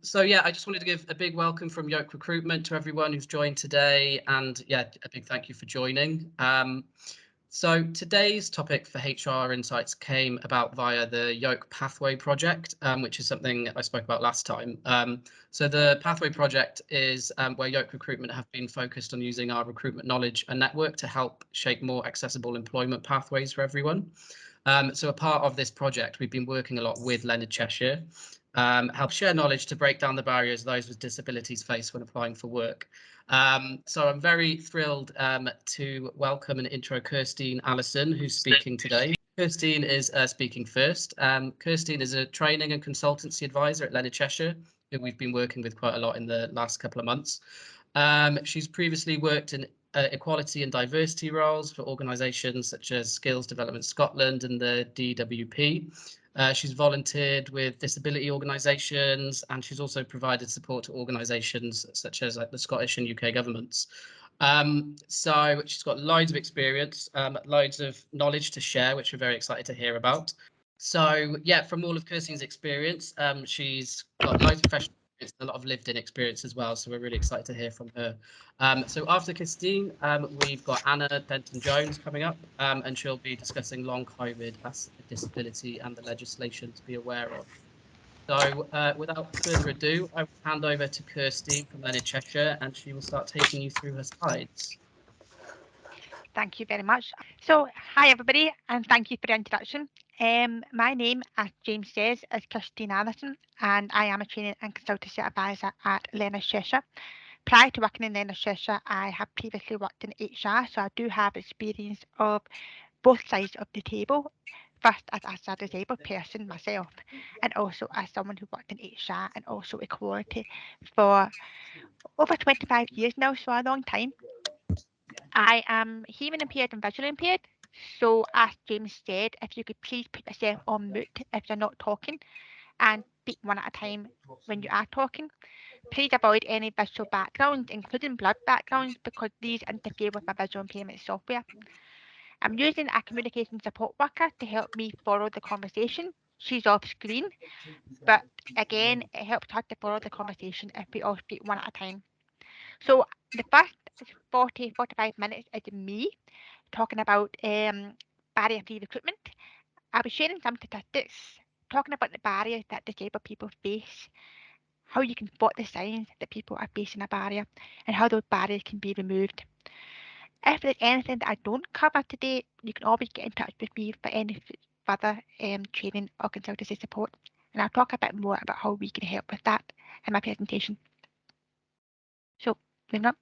So yeah, I just wanted to give a big welcome from Yoke Recruitment to everyone who's joined today, and yeah, a big thank you for joining. So today's topic for HR Insights came about via the Yoke Pathway project, which is something I spoke about last time. So the Pathway project is where Yoke Recruitment have been focused on using our recruitment knowledge and network to help shape more accessible employment pathways for everyone. So a part of this project, we've been working a lot with Leonard, Cheshire, help share knowledge to break down the barriers those with disabilities face when applying for work. So I'm very thrilled to welcome and intro Kirsteen Allison, who's speaking today. Kirsteen is speaking first. Kirsteen is a training and consultancy advisor at Leonard, Cheshire, who we've been working with quite a lot in the last couple of months. She's previously worked in equality and diversity roles for organisations such as Skills Development Scotland and the DWP. She's volunteered with disability organisations, and she's also provided support to organisations such as the Scottish and UK governments. So she's got loads of experience, loads of knowledge to share, which we're very excited to hear about. So yeah, from all of Kirsteen's experience, she's got loads of professional experience and a lot of lived-in experience as well. So we're really excited to hear from her. So after Kirsteen, we've got Anna Denton-Jones coming up, and she'll be discussing long COVID as a disability and the legislation to be aware of. So without further ado, I will hand over to Kirsteen from Leonard, Cheshire, and she will start taking you through her slides. Thank you very much. So, hi everybody, and thank you for the introduction. My name, as James says, is Kirsteen Allison, and I am a training and consultancy advisor at Leonard, Cheshire. Prior to working in Leonard, Cheshire, I have previously worked in HR, so I do have experience of both sides of the table. First, as a disabled person myself, and also as someone who worked in HR and also equality for over 25 years now, so a long time. I am hearing impaired and visually impaired. So, as James said, if you could please put yourself on mute if you're not talking and speak one at a time when you are talking. Please avoid any visual backgrounds, including blurred backgrounds, because these interfere with my visual impairment software. I'm using a communication support worker to help me follow the conversation. She's off screen, but again, it helps her to follow the conversation if we all speak one at a time. So, the first 45 minutes is me talking about barrier-free recruitment. I'll be sharing some statistics, talking about the barriers that disabled people face, how you can spot the signs that people are facing a barrier, and how those barriers can be removed. If there's anything that I don't cover today, you can always get in touch with me for any further training or consultancy support, and I'll talk a bit more about how we can help with that in my presentation. So, moving on.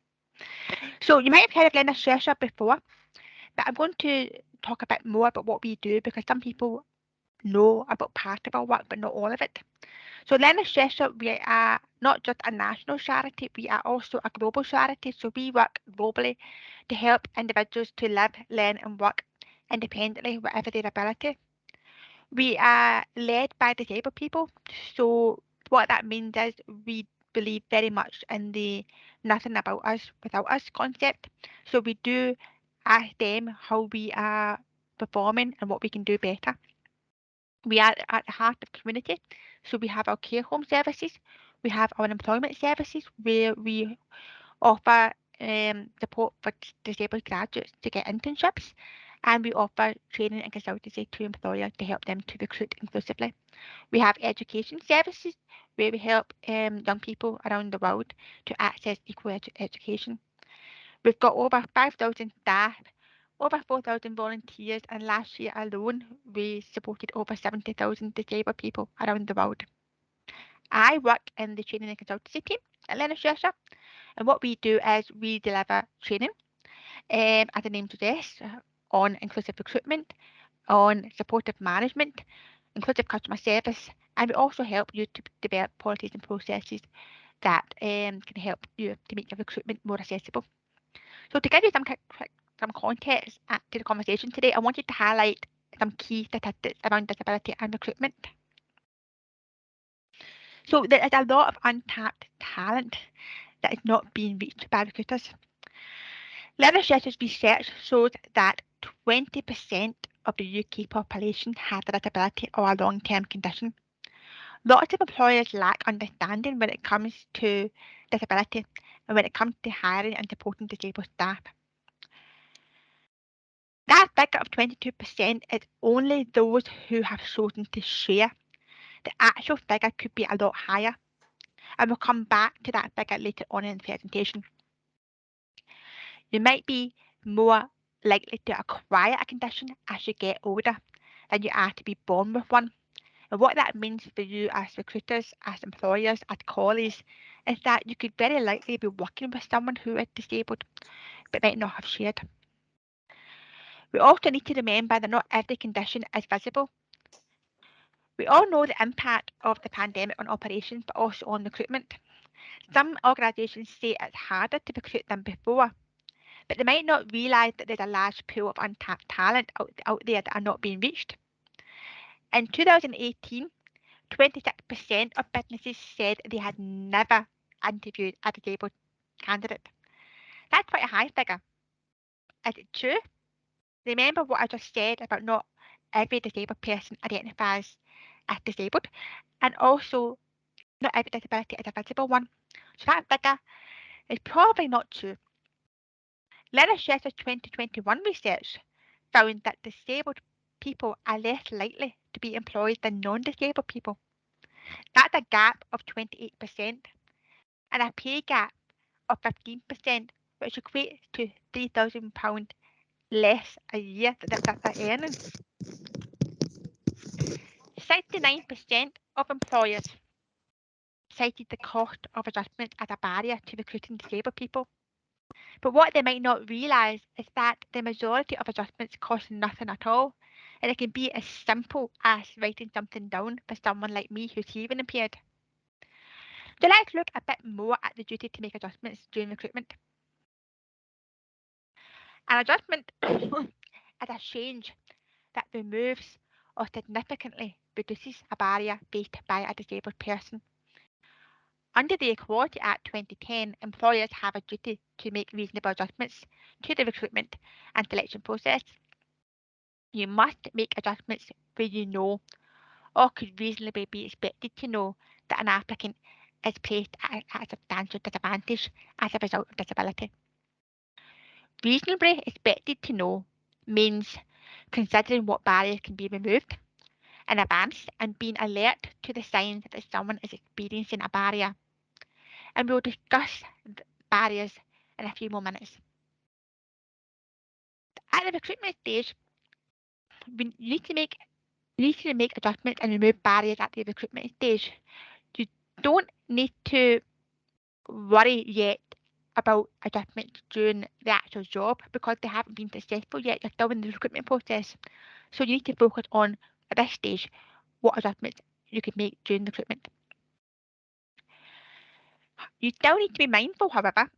So, you might have heard of Leonard Cheshire before, but I'm going to talk a bit more about what we do because some people know about part of our work, but not all of it. So Leonard Cheshire, we are not just a national charity, we are also a global charity. So we work globally to help individuals to live, learn and work independently, whatever their ability. We are led by disabled people. So what that means is we believe very much in the nothing about us without us concept. So we do ask them how we are performing and what we can do better. We are at the heart of community. So we have our care home services, we have our employment services where we offer support for disabled graduates to get internships, and we offer training and consultancy to employers to help them to recruit inclusively. We have education services where we help young people around the world to access equal education. We've got over 5,000 staff, over 4,000 volunteers, and last year alone, we supported over 70,000 disabled people around the world. I work in the training and consultancy team at Leonard Cheshire, and what we do is we deliver training, as the name suggests, on inclusive recruitment, on supportive management, inclusive customer service, and we also help you to develop policies and processes that can help you to make your recruitment more accessible. So to give you some context to the conversation today, I wanted to highlight some key statistics around disability and recruitment. So there is a lot of untapped talent that is not being reached by recruiters. Leonard Cheshire's research shows that 20% of the UK population has a disability or a long-term condition. Lots of employers lack understanding when it comes to disability and when it comes to hiring and supporting disabled staff. That figure of 22% is only those who have chosen to share. The actual figure could be a lot higher, and we'll come back to that figure later on in the presentation. You might be more likely to acquire a condition as you get older than you are to be born with one. And what that means for you as recruiters, as employers, as colleagues, is that you could very likely be working with someone who is disabled but might not have shared. We also need to remember that not every condition is visible. We all know the impact of the pandemic on operations, but also on recruitment. Some organisations say it's harder to recruit than before, but they might not realise that there's a large pool of untapped talent out there that are not being reached. In 2018, 26% of businesses said they had never interviewed a disabled candidate. That's quite a high figure. Is it true? Remember what I just said about not every disabled person identifies as disabled, and also not every disability is a visible one. So that figure is probably not true. Leonard's 2021 research found that disabled people are less likely to be employed than non-disabled people. That's a gap of 28% and a pay gap of 15%, which equates to £3,000 less a year that they're earning. 69% of employers cited the cost of adjustment as a barrier to recruiting disabled people. But what they might not realise is that the majority of adjustments cost nothing at all, and it can be as simple as writing something down for someone like me who's hearing impaired. So let's look a bit more at the duty to make adjustments during recruitment. An adjustment is a change that removes or significantly reduces a barrier faced by a disabled person. Under the Equality Act 2010, employers have a duty to make reasonable adjustments to the recruitment and selection process. You must make adjustments where you know or could reasonably be expected to know that an applicant is placed at a substantial disadvantage as a result of disability. Reasonably expected to know means considering what barriers can be removed in advance and being alert to the signs that someone is experiencing a barrier. And we'll discuss barriers in a few more minutes. At the recruitment stage, you need to make adjustments and remove barriers at the recruitment stage. You don't need to worry yet about adjustments during the actual job because they haven't been successful yet. You're still in the recruitment process. So you need to focus on, at this stage, what adjustments you can make during recruitment. You still need to be mindful, however,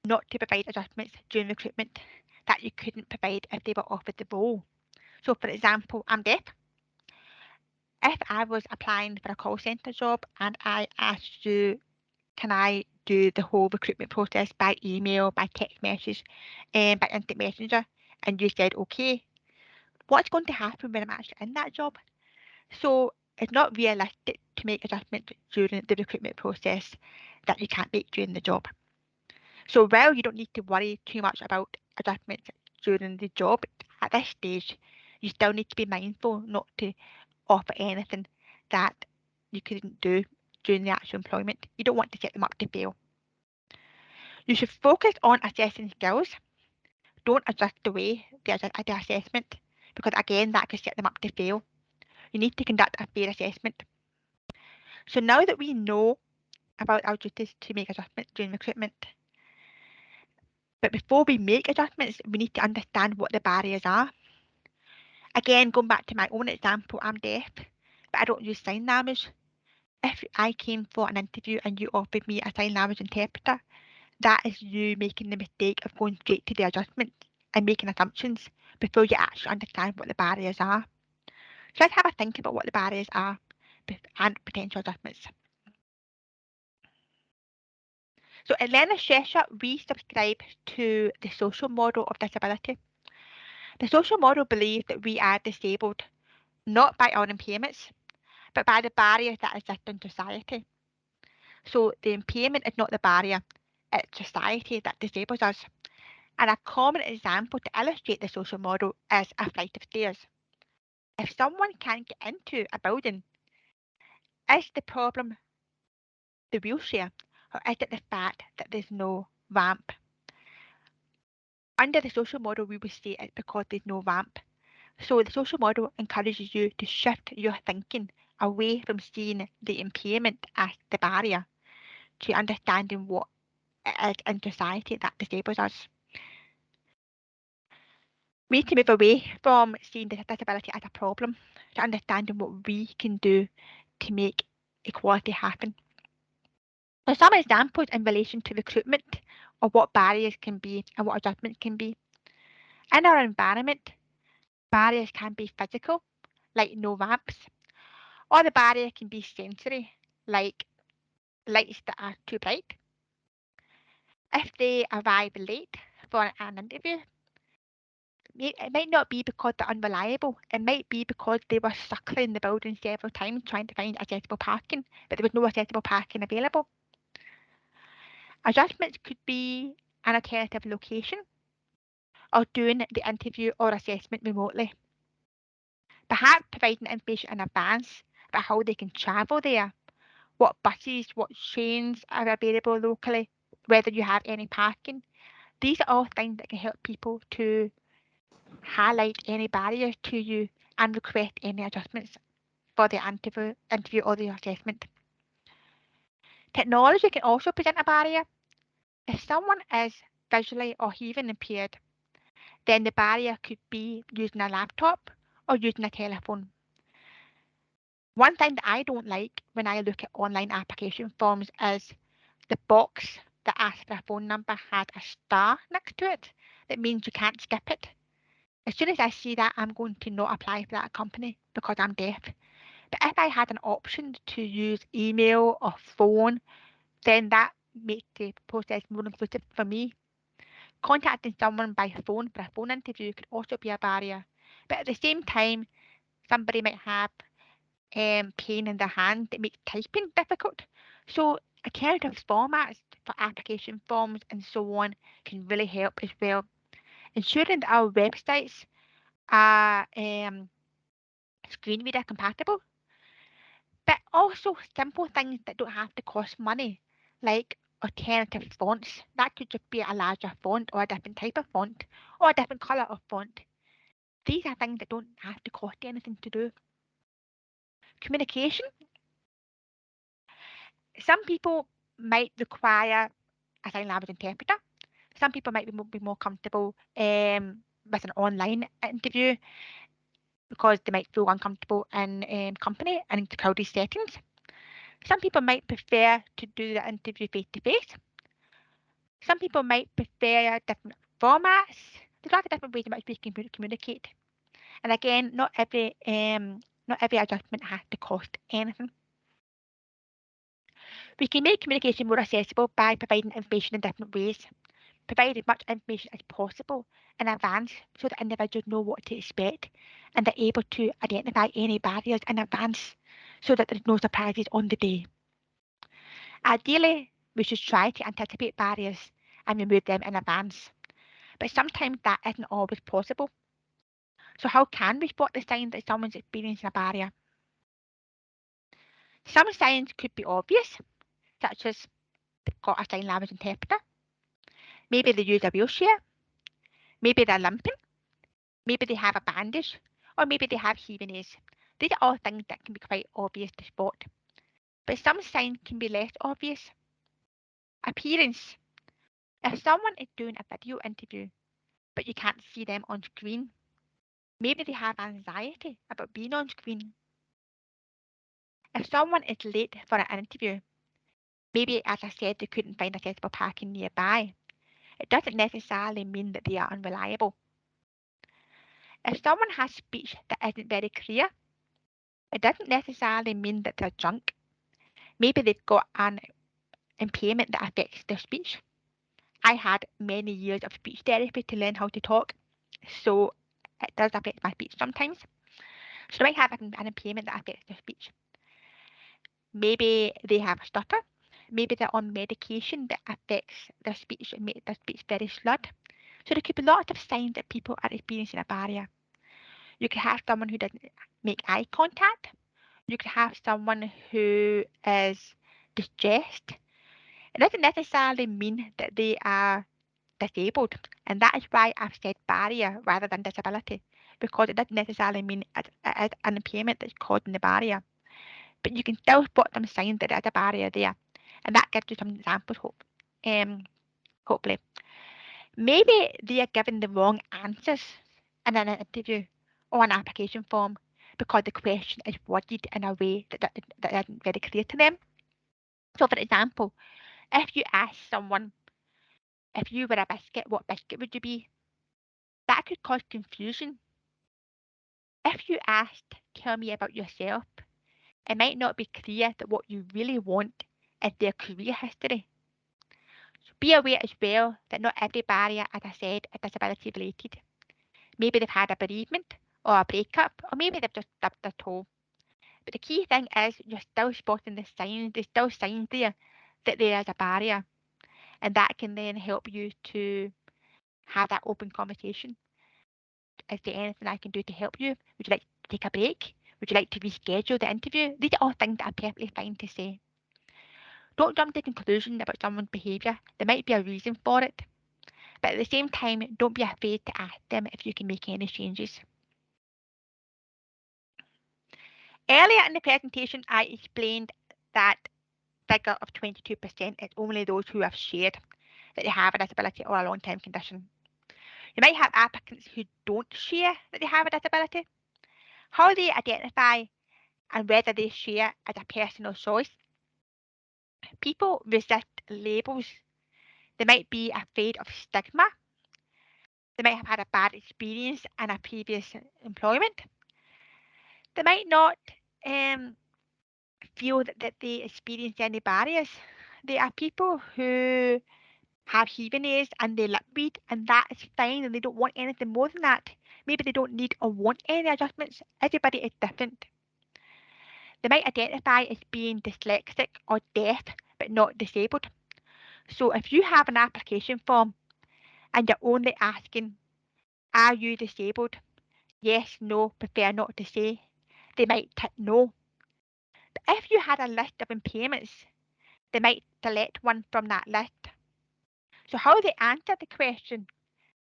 not to provide adjustments during recruitment that you couldn't provide if they were offered the role. So, for example, I'm deaf. If I was applying for a call centre job and I asked you, can I do the whole recruitment process by email, by text message, and by instant messenger, and you said okay, what's going to happen when I'm actually in that job? So it's not realistic to make adjustments during the recruitment process that you can't make during the job. So while you don't need to worry too much about adjustments during the job at this stage, you still need to be mindful not to offer anything that you couldn't do during the actual employment. You don't want to set them up to fail. You should focus on assessing skills. Don't adjust the assessment because again that could set them up to fail. You need to conduct a fair assessment. So now that we know about our duties to make adjustments during recruitment, but before we make adjustments, we need to understand what the barriers are. Again, going back to my own example, I'm deaf, but I don't use sign language. If I came for an interview and you offered me a sign language interpreter, that is you making the mistake of going straight to the adjustment and making assumptions before you actually understand what the barriers are. So let's have a think about what the barriers are and potential adjustments. So at Leonard Cheshire, we subscribe to the social model of disability. The social model believes that we are disabled not by our impairments, but by the barriers that exist in society. So the impairment is not the barrier, it's society that disables us. And a common example to illustrate the social model is a flight of stairs. If someone can't get into a building, is the problem the wheelchair, or is it the fact that there's no ramp? Under the social model, we would say it's because there's no ramp. So the social model encourages you to shift your thinking away from seeing the impairment as the barrier to understanding what it is in society that disables us. We need to move away from seeing the disability as a problem to understanding what we can do to make equality happen. Now, some examples in relation to recruitment of what barriers can be and what adjustments can be. In our environment, barriers can be physical, like no ramps, or the barrier can be sensory, like lights that are too bright. If they arrive late for an interview, it might not be because they're unreliable. It might be because they were circling the building several times trying to find accessible parking, but there was no accessible parking available. Adjustments could be an alternative location or doing the interview or assessment remotely. Perhaps providing information in advance about how they can travel there, what buses, what trains are available locally, whether you have any parking. These are all things that can help people to highlight any barriers to you and request any adjustments for the interview or the assessment. Technology can also present a barrier. If someone is visually or hearing impaired, then the barrier could be using a laptop or using a telephone. One thing that I don't like when I look at online application forms is the box that asks for a phone number has a star next to it. That means you can't skip it. As soon as I see that, I'm going to not apply for that company because I'm deaf. But if I had an option to use email or phone, then that makes the process more inclusive for me. Contacting someone by phone for a phone interview could also be a barrier. But at the same time, somebody might have pain in their hand that makes typing difficult. So alternative formats for application forms and so on can really help as well. Ensuring that our websites are screen reader compatible, but also simple things that don't have to cost money, like alternative fonts. That could just be a larger font or a different type of font or a different colour of font. These are things that don't have to cost anything to do. Communication. Some people might require a sign language interpreter. Some people might be more comfortable with an online interview because they might feel uncomfortable in company and in crowded settings. Some people might prefer to do the interview face to face. Some people might prefer different formats. There's lots of different ways in which we can communicate. And again, not every adjustment has to cost anything. We can make communication more accessible by providing information in different ways. Provide as much information as possible in advance so that individuals know what to expect and they're able to identify any barriers in advance so that there's no surprises on the day. Ideally, we should try to anticipate barriers and remove them in advance, but sometimes that isn't always possible. So how can we spot the sign that someone's experiencing a barrier? Some signs could be obvious, such as they've got a sign language interpreter, maybe they use a wheelchair, maybe they're limping, maybe they have a bandage, or maybe they have hearing aids. These are all things that can be quite obvious to spot. But some signs can be less obvious. Appearance. If someone is doing a video interview, but you can't see them on screen, maybe they have anxiety about being on screen. If someone is late for an interview, maybe, as I said, they couldn't find accessible parking nearby. It doesn't necessarily mean that they are unreliable. If someone has speech that isn't very clear, it doesn't necessarily mean that they're drunk. Maybe they've got an impairment that affects their speech. I had many years of speech therapy to learn how to talk, so it does affect my speech sometimes. So they might have an impairment that affects their speech. Maybe they have a stutter. Maybe they're on medication that affects their speech and make their speech very slurred. So there could be lots of signs that people are experiencing a barrier. You could have someone who doesn't make eye contact. You could have someone who is distressed. It doesn't necessarily mean that they are disabled, and that is why I've said barrier rather than disability, because it doesn't necessarily mean it's an impairment that's causing the barrier. But you can still spot some signs that there's a barrier there, and that gives you some examples, hopefully. Maybe they are given the wrong answers in an interview or an application form because the question is worded in a way that isn't very clear to them. So, for example, if you ask someone, if you were a biscuit, what biscuit would you be? That could cause confusion. If you asked, tell me about yourself, it might not be clear that what you really want is their career history. So be aware as well that not every barrier, as I said, is disability related. Maybe they've had a bereavement or a breakup, or maybe they've just stubbed their toe. But the key thing is you're still spotting the signs, there's still signs there that there is a barrier. And that can then help you to have that open conversation. Is there anything I can do to help you? Would you like to take a break? Would you like to reschedule the interview? These are all things that are perfectly fine to say. Don't jump to conclusions about someone's behaviour. There might be a reason for it. But at the same time, don't be afraid to ask them if you can make any changes. Earlier in the presentation, I explained that figure of 22% is only those who have shared that they have a disability or a long-term condition. You might have applicants who don't share that they have a disability. How they identify and whether they share as a personal choice. People resist labels. They might be afraid of stigma. They might have had a bad experience in a previous employment. They might not feel that they experience any barriers. There are people who have hearing aids and they lip read, and that is fine, and they don't want anything more than that. Maybe they don't need or want any adjustments. Everybody is different. They might identify as being dyslexic or deaf, but not disabled. So if you have an application form and you're only asking, are you disabled? Yes, no, prefer not to say, they might tick no. But if you had a list of impairments, they might select one from that list. So how they answer the question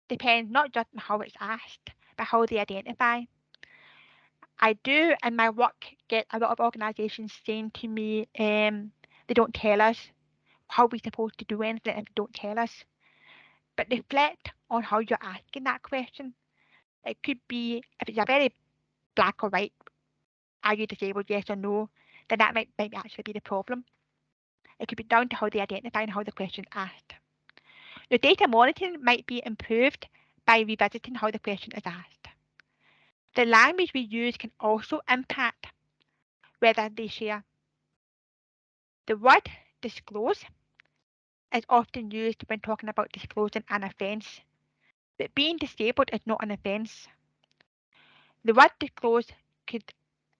depends not just on how it's asked, but how they identify. I do in my work get a lot of organisations saying to me, they don't tell us how we're supposed to do anything if they don't tell us. But reflect on how you're asking that question. It could be, if it's a very black or white, are you disabled, yes or no, then that might actually be the problem. It could be down to how they identify and how the question is asked. Your data monitoring might be improved by revisiting how the question is asked. The language we use can also impact whether they share. The word disclose is often used when talking about disclosing an offence, but being disabled is not an offence. The word disclose could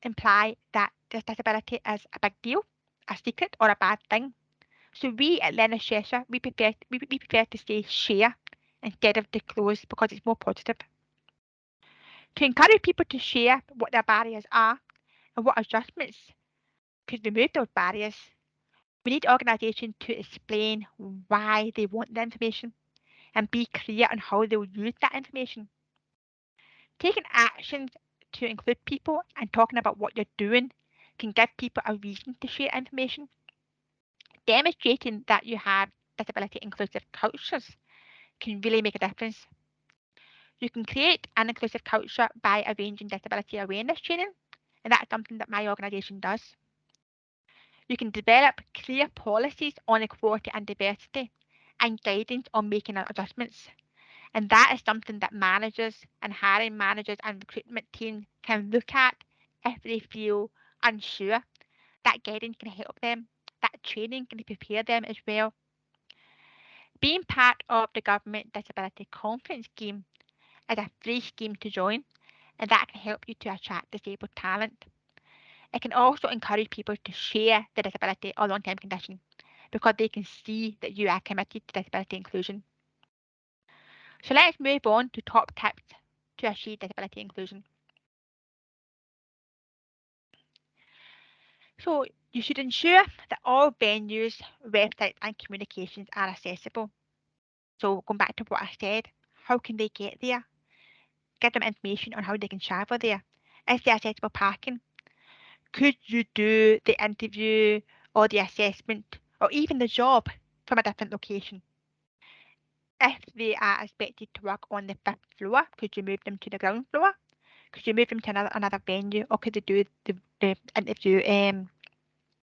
imply that this disability is a big deal, a secret, or a bad thing. So we at Leonard Cheshire, we prefer to say share instead of disclose because it's more positive. To encourage people to share what their barriers are and what adjustments could remove those barriers, we need organisations to explain why they want the information and be clear on how they will use that information. Taking actions to include people and talking about what you're doing can give people a reason to share information. Demonstrating that you have disability inclusive cultures can really make a difference. You can create an inclusive culture by arranging disability awareness training, and that's something that my organisation does. You can develop clear policies on equality and diversity and guidance on making adjustments. And that is something that managers and hiring managers and recruitment teams can look at if they feel unsure. That guidance can help them. That training can prepare them as well. Being part of the Government Disability Conference Scheme is a free scheme to join, and that can help you to attract disabled talent. It can also encourage people to share the disability or long-term condition because they can see that you are committed to disability inclusion. So let's move on to top tips to achieve disability inclusion. So you should ensure that all venues, websites and communications are accessible. So going back to what I said, how can they get there? Give them information on how they can travel there. Is there accessible parking? Could you do the interview or the assessment or even the job from a different location? If they are expected to work on the 5th floor, could you move them to the ground floor? Could you move them to another venue, or could they do the interview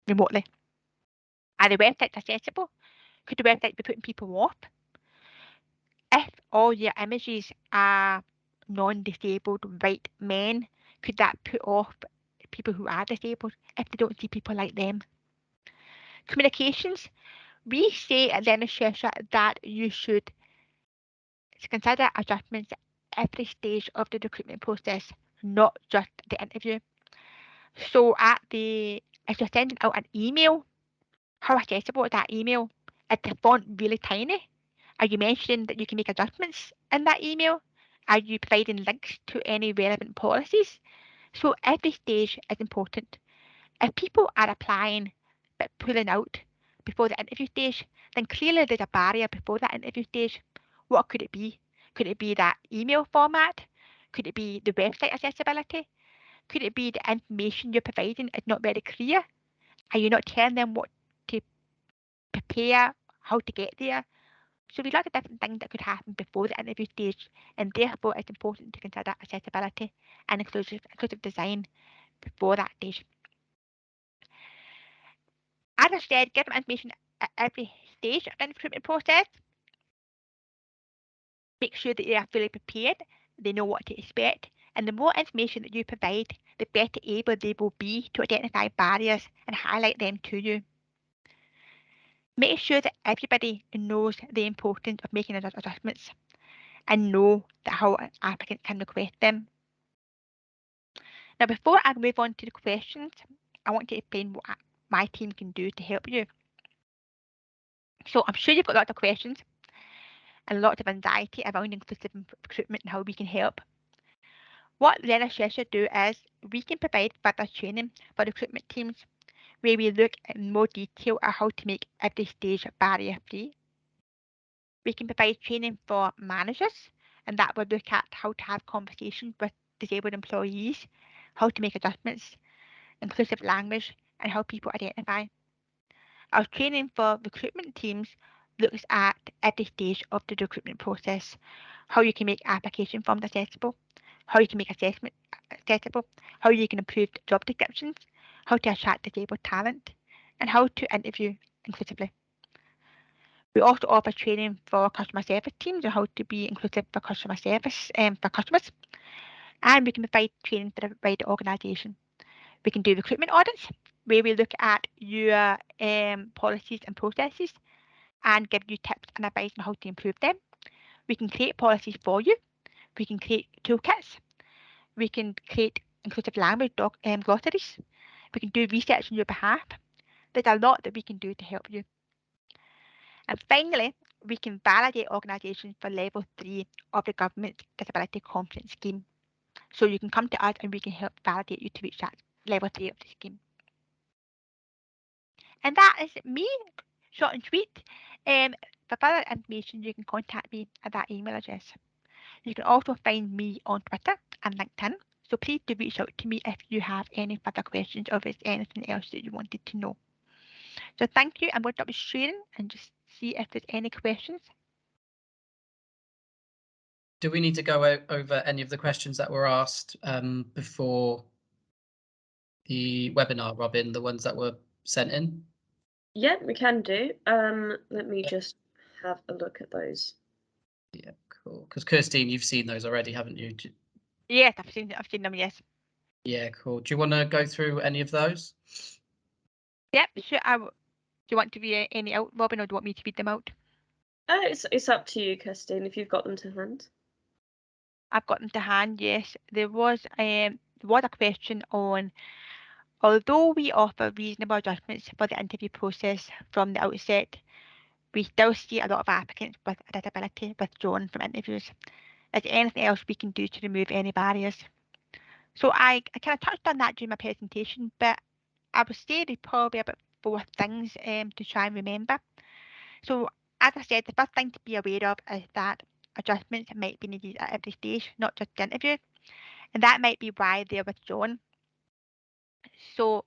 remotely? Are the websites accessible? Could the website be putting people off? If all your images are non-disabled white men, could that put off people who are disabled if they don't see people like them? Communications. We say at Leonard Cheshire that you should consider adjustments at every stage of the recruitment process, not just the interview. So if you're sending out an email, how accessible is that email? Is the font really tiny? Are you mentioning that you can make adjustments in that email? Are you providing links to any relevant policies? So every stage is important. If people are applying but pulling out before the interview stage, then clearly there's a barrier before that interview stage. What could it be? Could it be that email format? Could it be the website accessibility? Could it be the information you're providing is not very clear? Are you not telling them what to prepare, how to get there? So there's lots of different things that could happen before the interview stage, and therefore it's important to consider accessibility and inclusive design before that stage. As I said, give them information at every stage of the recruitment process. Make sure that they are fully prepared, they know what to expect, and the more information that you provide, the better able they will be to identify barriers and highlight them to you. Make sure that everybody knows the importance of making adjustments and know that how an applicant can request them. Now, before I move on to the questions, I want to explain what my team can do to help you. So I'm sure you've got lots of questions and lots of anxiety around inclusive recruitment and how we can help. What Leonard Cheshire do is we can provide further training for recruitment teams where we look in more detail at how to make every stage barrier free. We can provide training for managers, and that will look at how to have conversations with disabled employees, how to make adjustments, inclusive language, and how people identify. Our training for recruitment teams looks at every stage of the recruitment process, how you can make application forms accessible, how you can make assessment accessible, how you can improve job descriptions, how to attract disabled talent, and how to interview inclusively. We also offer training for customer service teams on how to be inclusive for customer service for customers. And we can provide training for the wider organisation. We can do recruitment audits where we look at your policies and processes and give you tips and advice on how to improve them. We can create policies for you. We can create toolkits. We can create inclusive language glossaries. We can do research on your behalf. There's a lot that we can do to help you. And finally, we can validate organisations for level 3 of the government disability confidence scheme. So you can come to us and we can help validate you to reach that level 3 of the scheme. And that is me, short and sweet. For further information, you can contact me at that email address. You can also find me on Twitter and LinkedIn. So please do reach out to me if you have any further questions or if there's anything else that you wanted to know. So thank you. I'm going to stop sharing and just see if there's any questions. Do we need to go over any of the questions that were asked before the webinar, Robin, the ones that were sent in? Yeah, we can do. Let me just have a look at those. Yeah, cool. Because Kirsteen, you've seen those already, haven't you? Yes, I've seen them, yes. Yeah, cool. Do you want to go through any of those? Yep, sure. Do you want to read any out, Robin, or do you want me to read them out? It's up to you, Kirsteen, if you've got them to hand. I've got them to hand, yes. There was a question on Although we offer reasonable adjustments for the interview process from the outset, we still see a lot of applicants with a disability withdrawn from interviews. Is there anything else we can do to remove any barriers? So I kind of touched on that during my presentation, but I would say there's probably about 4 things to try and remember. So as I said, the first thing to be aware of is that adjustments might be needed at every stage, not just the interview, and that might be why they're withdrawn. So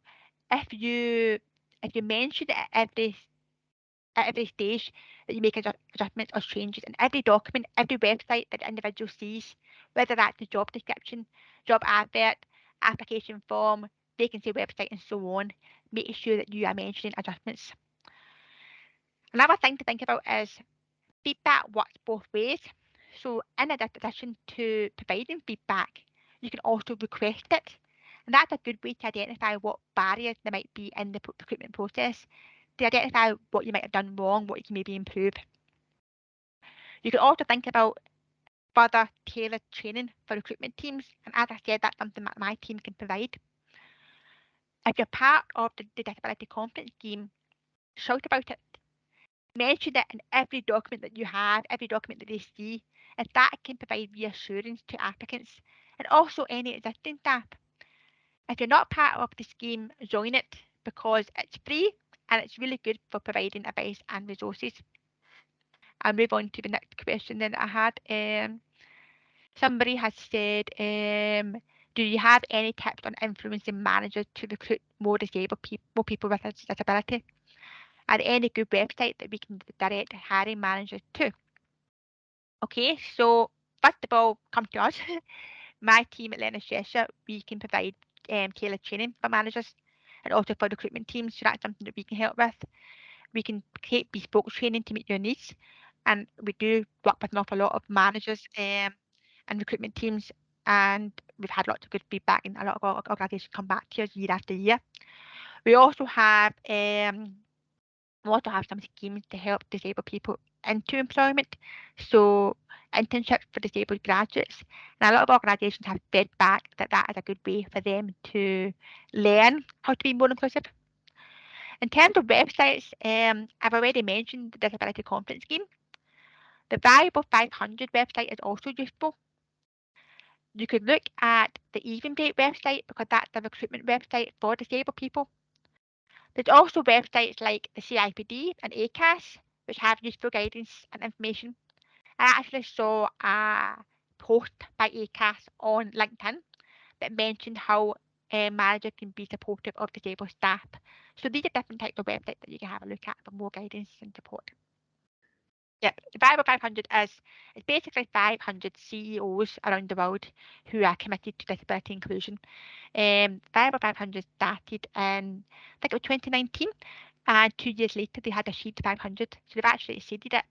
if you mention at every stage that you make adjustments or changes in every document, every website that the individual sees, whether that's the job description, job advert, application form, vacancy website, and so on, making sure that you are mentioning adjustments. Another thing to think about is feedback works both ways. So in addition to providing feedback, you can also request it. And that's a good way to identify what barriers there might be in the recruitment process, to identify what you might have done wrong, what you can maybe improve. You can also think about further tailored training for recruitment teams. And as I said, that's something that my team can provide. If you're part of the disability confidence scheme, shout about it. Mention it in every document that you have, every document that they see, and that can provide reassurance to applicants and also any existing staff. If you're not part of the scheme, join it because it's free and it's really good for providing advice and resources. I'll move on to the next question then I had. Somebody has said, do you have any tips on influencing managers to recruit more disabled people, more people with a disability? Are there any good website that we can direct hiring managers to? Okay, so first of all, come to us. My team at Leonard, Cheshire, we can provide tailored training for managers and also for recruitment teams. So that's something that we can help with. We can create bespoke training to meet your needs. And we do work with an awful lot of managers and recruitment teams. And we've had lots of good feedback and a lot of organisations come back to us year after year. We also have some schemes to help disabled people into employment. So internships for disabled graduates. And a lot of organisations have fed back that that is a good way for them to learn how to be more inclusive. In terms of websites, I've already mentioned the Disability Confidence Scheme. The Viable 500 website is also useful. You could look at the Eventbrite website because that's the recruitment website for disabled people. There's also websites like the CIPD and ACAS, which have useful guidance and information. I actually saw a post by ACAS on LinkedIn that mentioned how a manager can be supportive of disabled staff. So these are different types of websites that you can have a look at for more guidance and support. Yeah, the Viable 500 is basically 500 CEOs around the world who are committed to disability inclusion. Viable 500 started in, I think it was 2019, and 2 years later they had achieved 500, so they've actually exceeded it.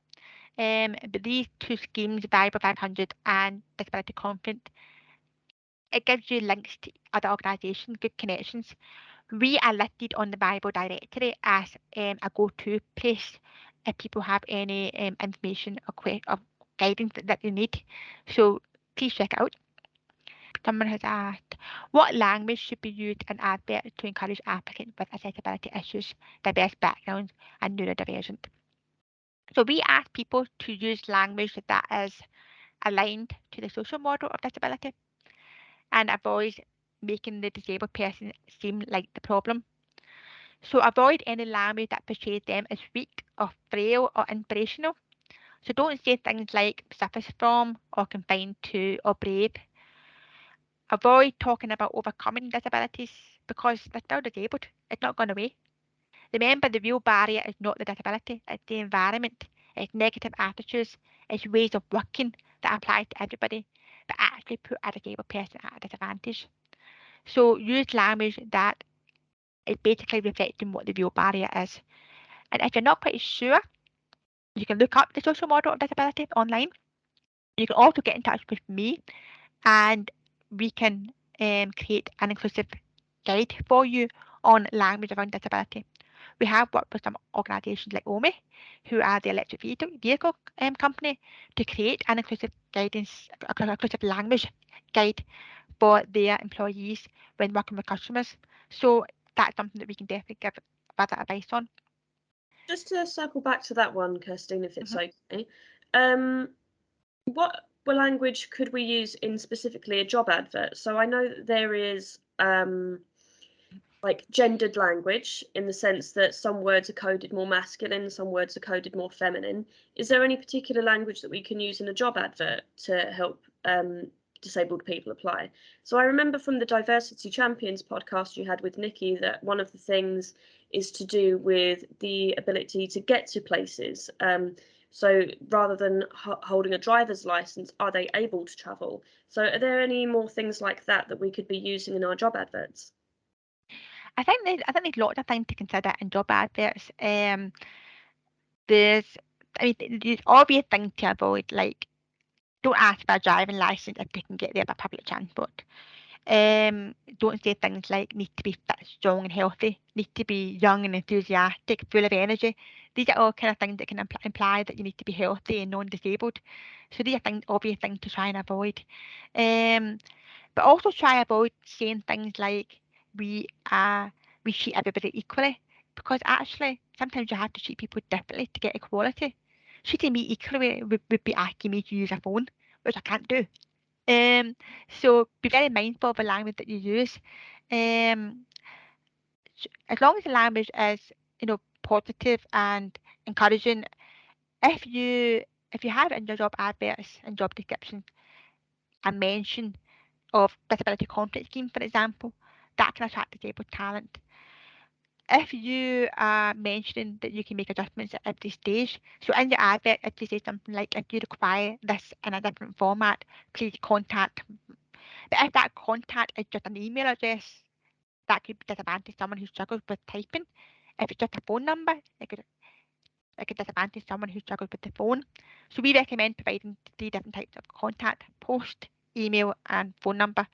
But these two schemes, Viable 500 and Disability Confident, it gives you links to other organisations, good connections. We are listed on the Viable directory as a go-to place if people have any information or guidance that they need. So please check it out. Someone has asked, what language should be used in adverts to encourage applicants with accessibility issues, diverse backgrounds, and neurodivergent? So we ask people to use language that is aligned to the social model of disability and avoid making the disabled person seem like the problem. So avoid any language that portrays them as weak or frail or inspirational. So don't say things like suffers from or confined to or brave. Avoid talking about overcoming disabilities because they're still disabled. It's not gone away. Remember, the real barrier is not the disability, it's the environment, it's negative attitudes, it's ways of working that apply to everybody, but actually put a disabled person at a disadvantage. So use language that is basically reflecting what the real barrier is. And if you're not quite sure, you can look up the social model of disability online. You can also get in touch with me and we can create an inclusive guide for you on language around disability. We have worked with some organisations like OMI, who are the electric vehicle company, to create an inclusive language guide for their employees when working with customers. So that's something that we can definitely give further advice on. Just to circle back to that one, Kirsteen, if it's Mhm. okay. What language could we use in specifically a job advert? So I know that there is like gendered language in the sense that some words are coded more masculine, some words are coded more feminine. Is there any particular language that we can use in a job advert to help disabled people apply? So I remember from the Diversity Champions podcast you had with Nikki that one of the things is to do with the ability to get to places. So rather than holding a driver's license, are they able to travel? So are there any more things like that that we could be using in our job adverts? I think there's lots of things to consider in job adverts. There's, there's obvious things to avoid, like don't ask for a driving license if they can get there by public transport. Don't say things like need to be fit, strong, and healthy. Need to be young and enthusiastic, full of energy. These are all kind of things that can imply that you need to be healthy and non-disabled. So these are obvious things to try and avoid. Um, but also try and avoid saying things like we we treat everybody equally, because actually sometimes you have to treat people differently to get equality. Treating me equally would be asking me to use a phone, which I can't do. Um, so be very mindful of the language that you use. Um, as long as the language is, positive and encouraging. If you have in your job adverts and job description a mention of disability conflict scheme, for example, that can attract disabled talent. If you are mentioning that you can make adjustments at every stage, so in your advert, if you say something like, if you require this in a different format, please contact. But if that contact is just an email address, that could disadvantage someone who struggles with typing. If it's just a phone number, it could disadvantage someone who struggles with the phone. So we recommend providing 3 different types of contact: post, email, and phone number,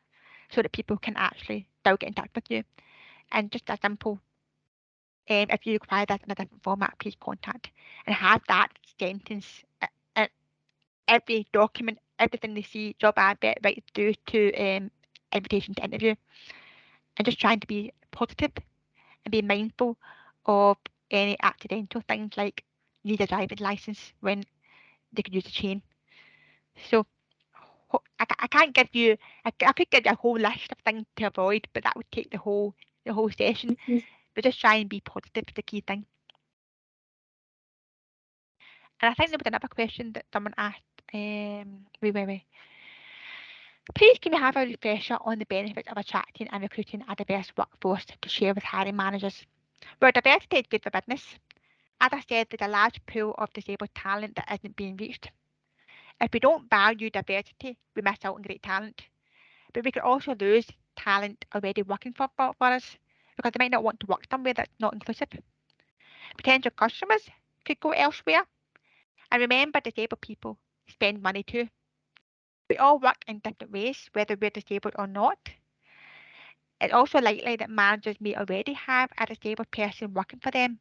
so that people can actually still get in touch with you. And just a simple, if you require that in a different format, please contact, and have that sentence in every document, everything they see, job advert, right through to invitation to interview. And just trying to be positive and be mindful of any accidental things like need a driving license when they could use a chain. So I can't give you, I could give you a whole list of things to avoid, but that would take the whole session. But just try and be positive is the key thing. And I think there was another question that someone asked. Wait. Please can we have a refresher on the benefits of attracting and recruiting a diverse workforce to share with hiring managers? Well, diversity is good for business. As I said, there's a large pool of disabled talent that isn't being reached. If we don't value diversity, we miss out on great talent. But we could also lose talent already working for us, because they might not want to work somewhere that's not inclusive. Potential customers could go elsewhere. And remember, disabled people spend money too. We all work in different ways, whether we're disabled or not. It's also likely that managers may already have a disabled person working for them,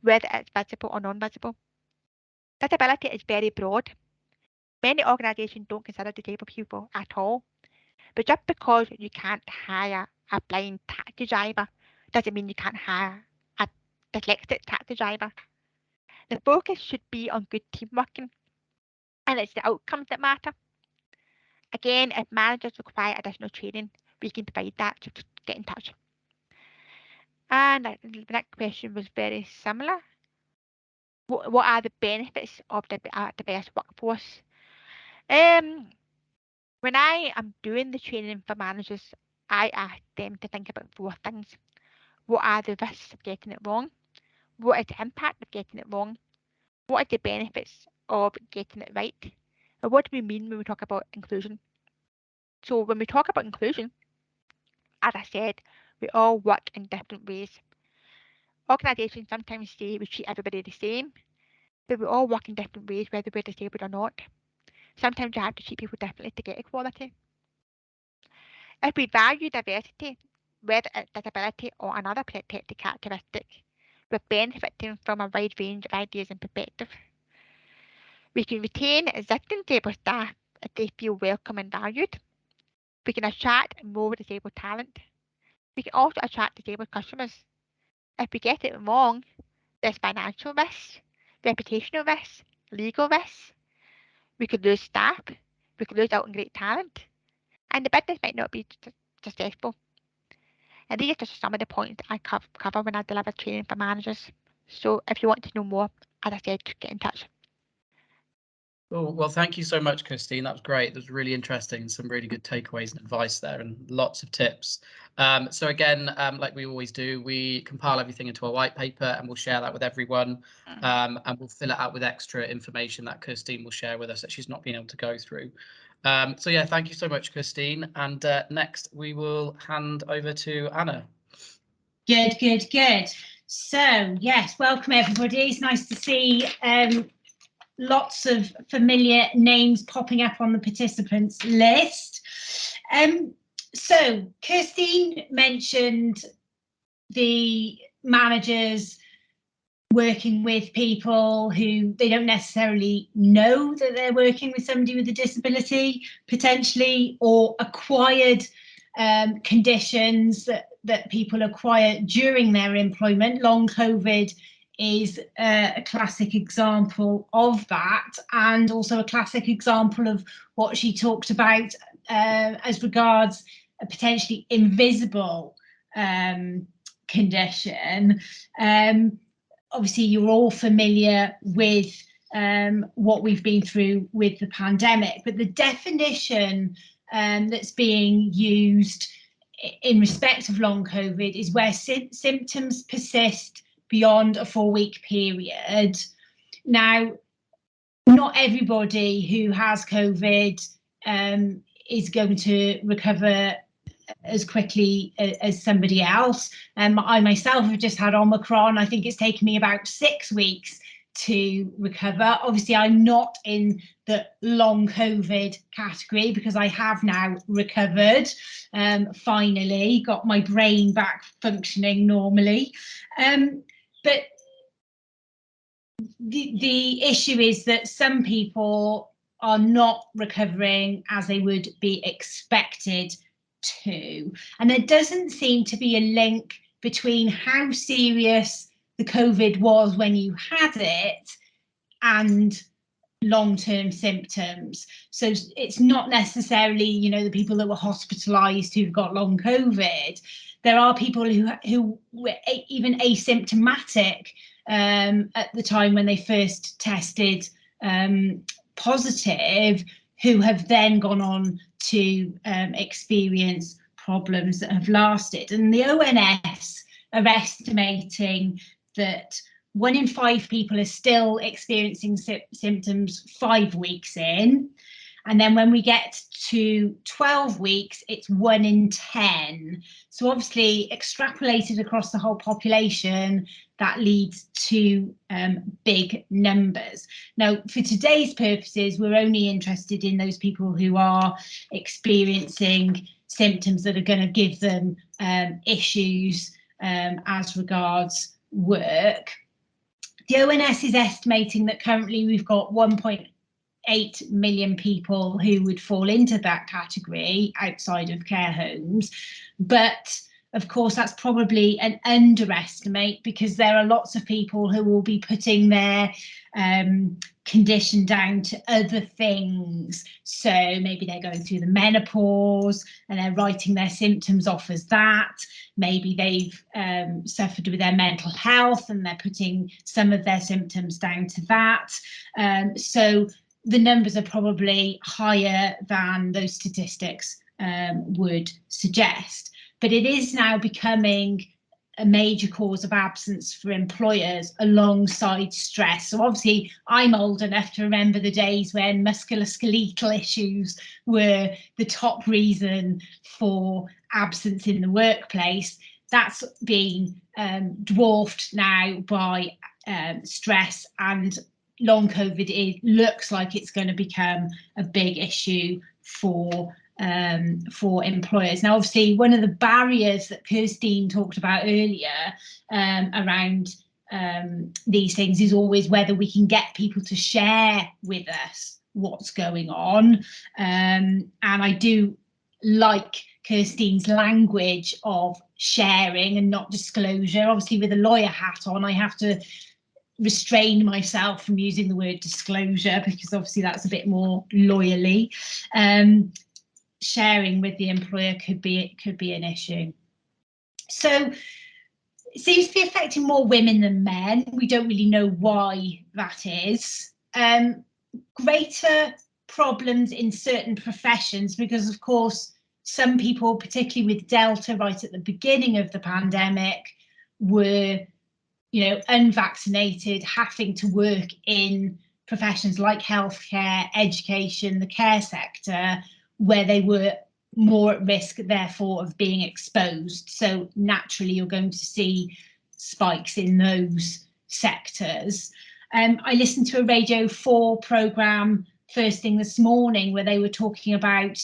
whether it's visible or non-visible. Disability is very broad. Many organisations don't consider disabled people at all. But just because you can't hire a blind taxi driver doesn't mean you can't hire a dyslexic taxi driver. The focus should be on good team working, and it's the outcomes that matter. Again, if managers require additional training, we can provide that, so just get in touch. And the next question was very similar. What are the benefits of the diverse workforce? Um, when I am doing the training for managers, I ask them to think about 4 things. What are the risks of getting it wrong? What is the impact of getting it wrong? What are the benefits of getting it right? And what do we mean when we talk about inclusion? So when we talk about inclusion, as I said, we all work in different ways. Organisations sometimes say we treat everybody the same, but we all work in different ways, whether we're disabled or not. Sometimes you have to treat people differently to get equality. If we value diversity, whether it's disability or another protected characteristic, we're benefiting from a wide range of ideas and perspectives. We can retain existing disabled staff if they feel welcome and valued. We can attract more disabled talent. We can also attract disabled customers. If we get it wrong, there's financial risks, reputational risks, legal risks. We could lose staff, we could lose out on great talent, and the business might not be successful. And these are just some of the points I cover when I deliver training for managers. So if you want to know more, as I said, get in touch. Well, thank you so much, Kirsteen. That was great. That was really interesting. Some really good takeaways and advice there, and lots of tips. So again, like we always do, we compile everything into a white paper and we'll share that with everyone. And we'll fill it out with extra information that Kirsteen will share with us that she's not been able to go through. So yeah, thank you so much, Kirsteen. And next we will hand over to Anna. Good. So yes, welcome everybody. It's nice to see lots of familiar names popping up on the participants list. So Kirsteen mentioned the managers working with people who they don't necessarily know that they're working with somebody with a disability, potentially, or acquired conditions that people acquire during their employment. Long COVID is a classic example of that, and also a classic example of what she talked about as regards a potentially invisible condition. Obviously, you're all familiar with what we've been through with the pandemic, but the definition that's being used in respect of long COVID is where symptoms persist beyond a 4-week period. Now, not everybody who has COVID is going to recover as quickly as somebody else. I myself have just had Omicron. I think it's taken me about 6 weeks to recover. Obviously, I'm not in the long COVID category because I have now recovered, finally got my brain back functioning normally. But the issue is that some people are not recovering as they would be expected to. And there doesn't seem to be a link between how serious the COVID was when you had it and long-term symptoms. So it's not necessarily, you know, the people that were hospitalized who've got long COVID. There are people who were even asymptomatic at the time when they first tested positive, who have then gone on to experience problems that have lasted. And the ONS are estimating that 1 in 5 people are still experiencing symptoms 5 weeks in. And then when we get to 12 weeks, it's 1 in 10. So obviously extrapolated across the whole population, that leads to big numbers. Now, for today's purposes, we're only interested in those people who are experiencing symptoms that are going to give them issues as regards work. The ONS is estimating that currently we've got 1.8 million people who would fall into that category outside of care homes. But of course, that's probably an underestimate because there are lots of people who will be putting their condition down to other things. So maybe they're going through the menopause and they're writing their symptoms off as that. Maybe they've suffered with their mental health and they're putting some of their symptoms down to that. So the numbers are probably higher than those statistics would suggest. But it is now becoming a major cause of absence for employers alongside stress. So obviously I'm old enough to remember the days when musculoskeletal issues were the top reason for absence in the workplace. That's been dwarfed now by stress, and long COVID looks like it's going to become a big issue for employers. Now, obviously, one of the barriers that Kirsteen talked about earlier around these things is always whether we can get people to share with us what's going on. And I do like Kirsteen's language of sharing and not disclosure. Obviously, with a lawyer hat on, I have to restrain myself from using the word disclosure, because obviously that's a bit more lawyerly. Sharing with the employer could be an issue. So it seems to be affecting more women than men. We don't really know why that is. Greater problems in certain professions, because of course some people, particularly with Delta right at the beginning of the pandemic, were, you know, unvaccinated, having to work in professions like healthcare, education, the care sector, where they were more at risk, therefore, of being exposed. So naturally, you're going to see spikes in those sectors. I listened to a Radio 4 programme first thing this morning where they were talking about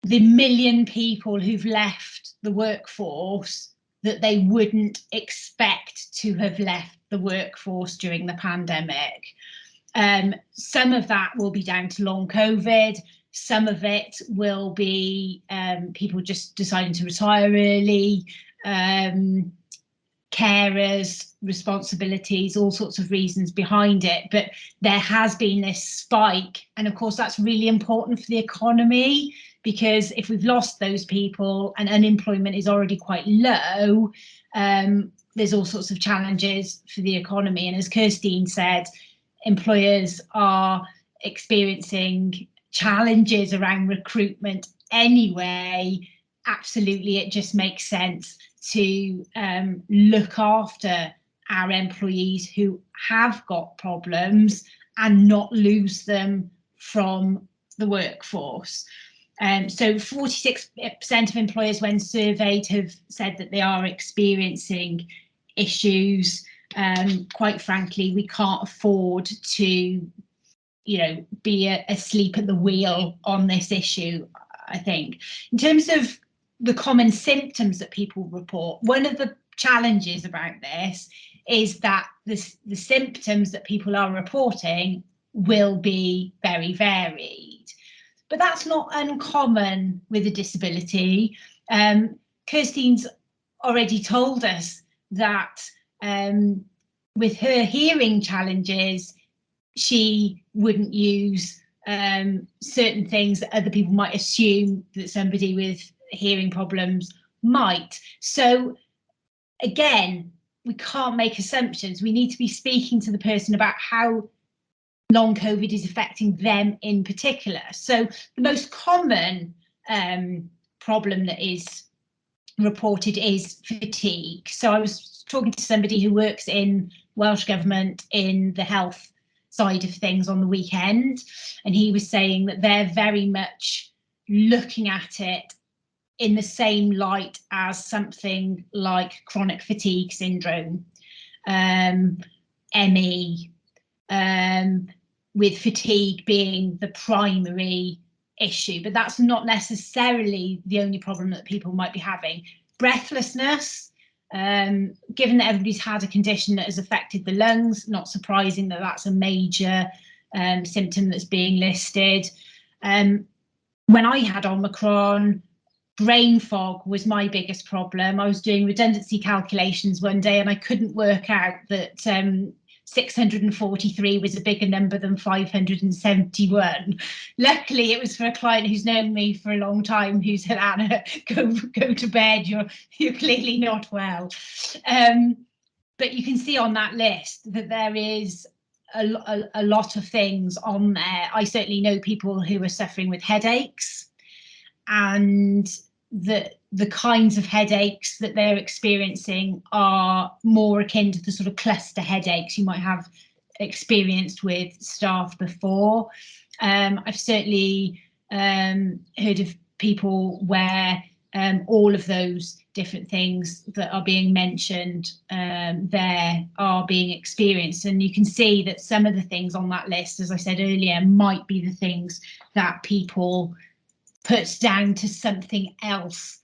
the 1 million people who've left the workforce that they wouldn't expect to have left the workforce during the pandemic. Some of that will be down to long COVID. Some of it will be people just deciding to retire early, carers, responsibilities, all sorts of reasons behind it. But there has been this spike. And of course, that's really important for the economy, because if we've lost those people and unemployment is already quite low, there's all sorts of challenges for the economy. And as Kirsteen said, employers are experiencing challenges around recruitment anyway. Absolutely, it just makes sense to look after our employees who have got problems and not lose them from the workforce. So 46% of employers when surveyed have said that they are experiencing issues. Quite frankly, we can't afford to, you know, be asleep at the wheel on this issue, I think. In terms of the common symptoms that people report, one of the challenges about this is that the symptoms that people are reporting will be very varied. But that's not uncommon with a disability. Kirsteen's already told us that with her hearing challenges, she wouldn't use certain things that other people might assume that somebody with hearing problems might. So again, we can't make assumptions. We need to be speaking to the person about how long COVID is affecting them in particular. So the most common problem that is reported is fatigue. So I was talking to somebody who works in Welsh Government in the health side of things on the weekend, and he was saying that they're very much looking at it in the same light as something like chronic fatigue syndrome, ME, with fatigue being the primary issue, but that's not necessarily the only problem that people might be having. Breathlessness, given that everybody's had a condition that has affected the lungs, not surprising that that's a major symptom that's being listed. When I had Omicron, brain fog was my biggest problem. I was doing redundancy calculations one day and I couldn't work out that 643 was a bigger number than 571. Luckily, it was for a client who's known me for a long time, who said, "Anna, go to bed. You're clearly not well." But you can see on that list that there is a lot of things on there. I certainly know people who are suffering with headaches, and the kinds of headaches that they're experiencing are more akin to the sort of cluster headaches you might have experienced with staff before. I've certainly heard of people where all of those different things that are being mentioned there are being experienced, and you can see that some of the things on that list, as I said earlier, might be the things that people put down to something else,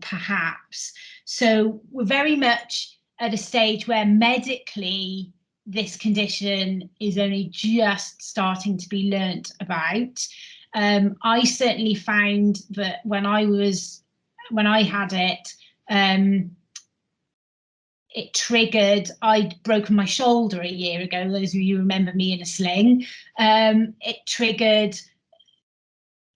perhaps. So we're very much at a stage where medically this condition is only just starting to be learnt about. I certainly found that when I had it, it triggered, I'd broken my shoulder a year ago, those of you who remember me in a sling. It triggered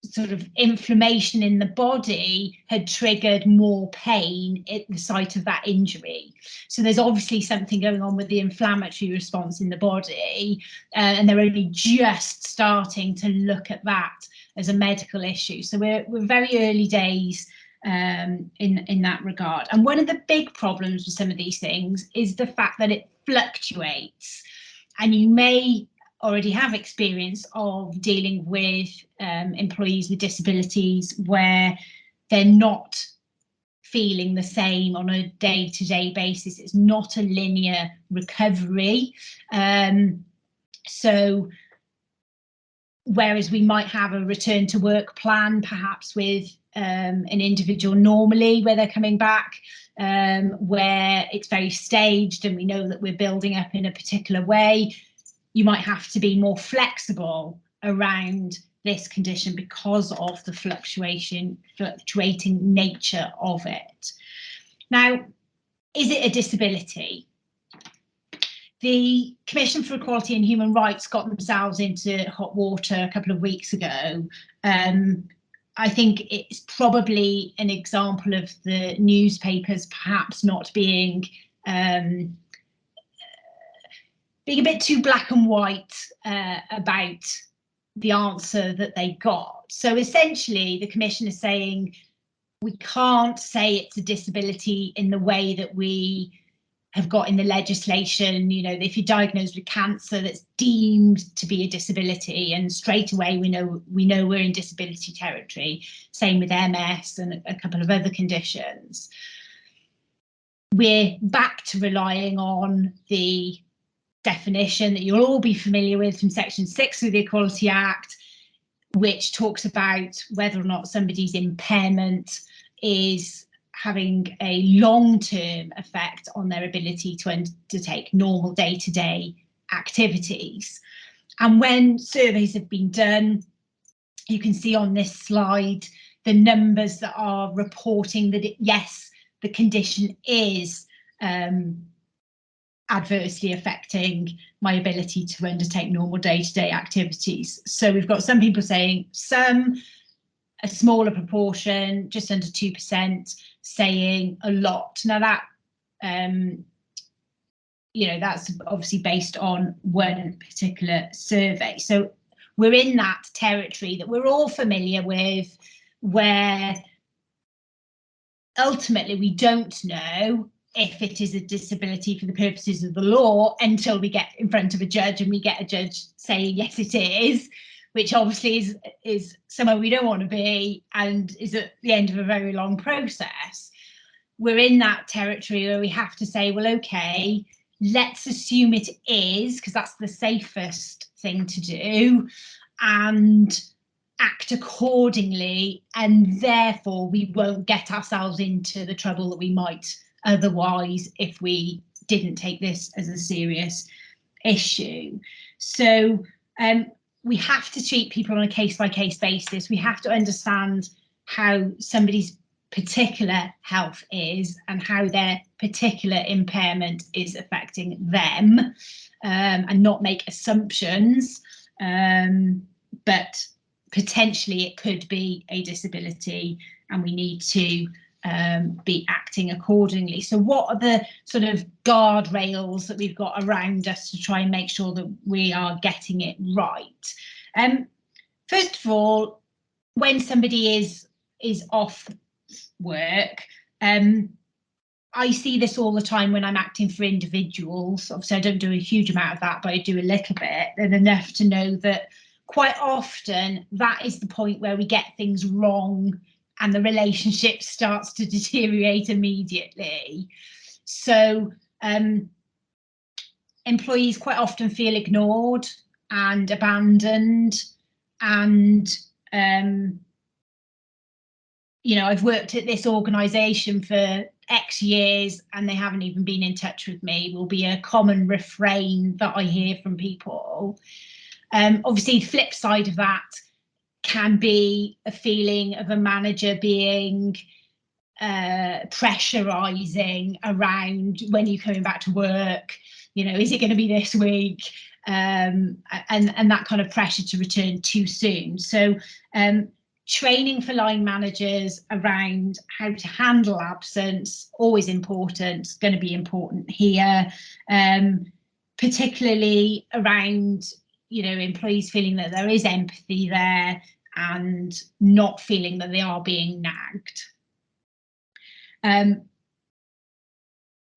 sort of inflammation in the body, had triggered more pain at the site of that injury. So there's obviously something going on with the inflammatory response in the body, and they're only just starting to look at that as a medical issue. So we're very early days in that regard. And one of the big problems with some of these things is the fact that it fluctuates, and you may already have experience of dealing with employees with disabilities where they're not feeling the same on a day-to-day basis. It's not a linear recovery. So whereas we might have a return to work plan, perhaps with an individual normally where they're coming back, where it's very staged and we know that we're building up in a particular way, you might have to be more flexible around this condition because of the fluctuating nature of it. Now, is it a disability? The Commission for Equality and Human Rights got themselves into hot water a couple of weeks ago. I think it's probably an example of the newspapers perhaps not being a bit too black and white about the answer that they got. So essentially, the Commission is saying we can't say it's a disability in the way that we have got in the legislation. You know, if you're diagnosed with cancer, that's deemed to be a disability, and straight away we know we're in disability territory. Same with MS and a couple of other conditions. We're back to relying on the definition that you'll all be familiar with from Section 6 of the Equality Act, which talks about whether or not somebody's impairment is having a long-term effect on their ability to undertake normal day-to-day activities. And when surveys have been done, you can see on this slide the numbers that are reporting that yes, the condition is adversely affecting my ability to undertake normal day-to-day activities. So we've got some people saying a smaller proportion, just under 2%, saying a lot. Now that, you know, that's obviously based on one particular survey. So we're in that territory that we're all familiar with, where ultimately we don't know if it is a disability for the purposes of the law until we get in front of a judge and we get a judge saying yes it is, which obviously is somewhere we don't want to be and is at the end of a very long process. We're in that territory where we have to say, well, okay, let's assume it is, because that's the safest thing to do, and act accordingly, and therefore we won't get ourselves into the trouble that we might otherwise if we didn't take this as a serious issue. So we have to treat people on a case-by-case basis. We have to understand how somebody's particular health is and how their particular impairment is affecting them, and not make assumptions, but potentially it could be a disability and we need to be acting accordingly. So what are the sort of guardrails that we've got around us to try and make sure that we are getting it right? First of all, when somebody is off work, I see this all the time when I'm acting for individuals. Obviously, I don't do a huge amount of that, but I do a little bit, and enough to know that quite often that is the point where we get things wrong and the relationship starts to deteriorate immediately. So employees quite often feel ignored and abandoned, and you know, I've worked at this organisation for X years and they haven't even been in touch with me, will be a common refrain that I hear from people. Obviously, the flip side of that can be a feeling of a manager being pressurizing around when you're coming back to work. You know, is it going to be this week? And that kind of pressure to return too soon. So training for line managers around how to handle absence, always important, going to be important here, particularly around, you know, employees feeling that there is empathy there and not feeling that they are being nagged.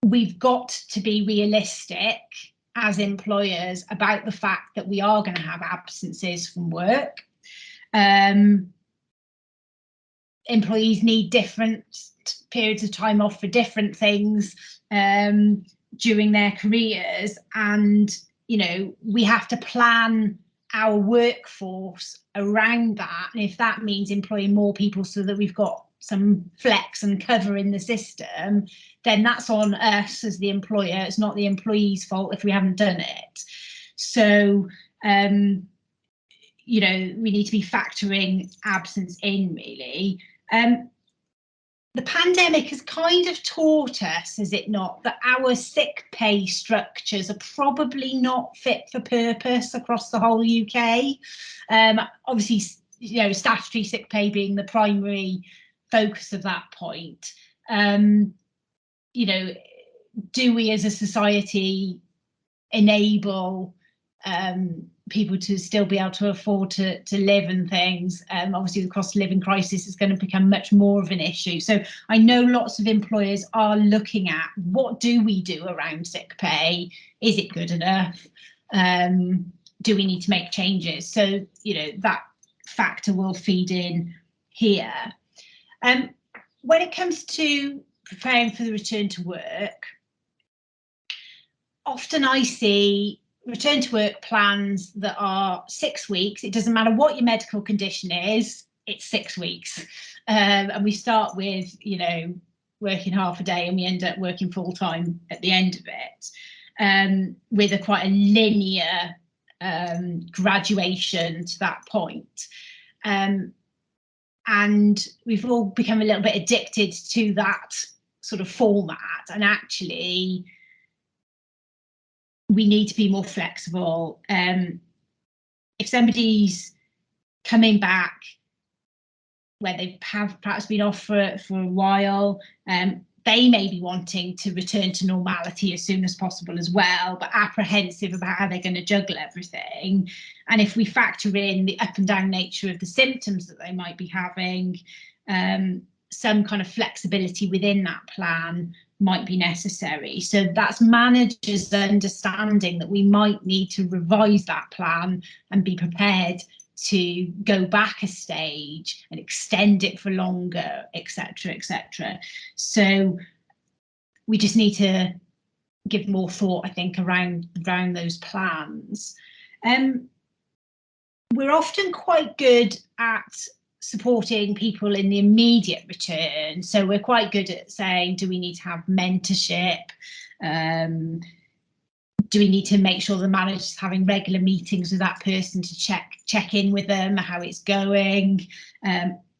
We've got to be realistic as employers about the fact that we are going to have absences from work. Employees need different periods of time off for different things during their careers, and you know, we have to plan our workforce around that, and if that means employing more people so that we've got some flex and cover in the system, then that's on us as the employer. It's not the employee's fault if we haven't done it. So you know, we need to be factoring absence in, really. The pandemic has kind of taught us, has it not, that our sick pay structures are probably not fit for purpose across the whole UK. Obviously, you know, statutory sick pay being the primary focus of that point. You know, do we as a society enable people to still be able to afford to live and things? Obviously the cost of living crisis is going to become much more of an issue. So I know lots of employers are looking at, what do we do around sick pay? Is it good enough? Do we need to make changes? So, you know, that factor will feed in here. When it comes to preparing for the return to work, often I see return to work plans that are 6 weeks. It doesn't matter what your medical condition is, it's 6 weeks. And we start with, you know, working half a day and we end up working full time at the end of it, with a quite a linear graduation to that point. And we've all become a little bit addicted to that sort of format, and actually we need to be more flexible. If somebody's coming back where they have perhaps been off for a while, they may be wanting to return to normality as soon as possible as well, but apprehensive about how they're going to juggle everything. And if we factor in the up and down nature of the symptoms that they might be having, some kind of flexibility within that plan might be necessary. So that's managers understanding that we might need to revise that plan and be prepared to go back a stage and extend it for longer, etc., etc. So we just need to give more thought, I think, around those plans. We're often quite good at supporting people in the immediate return. So we're quite good at saying, do we need to have mentorship? Do we need to make sure the manager's having regular meetings with that person to check in with them, how it's going,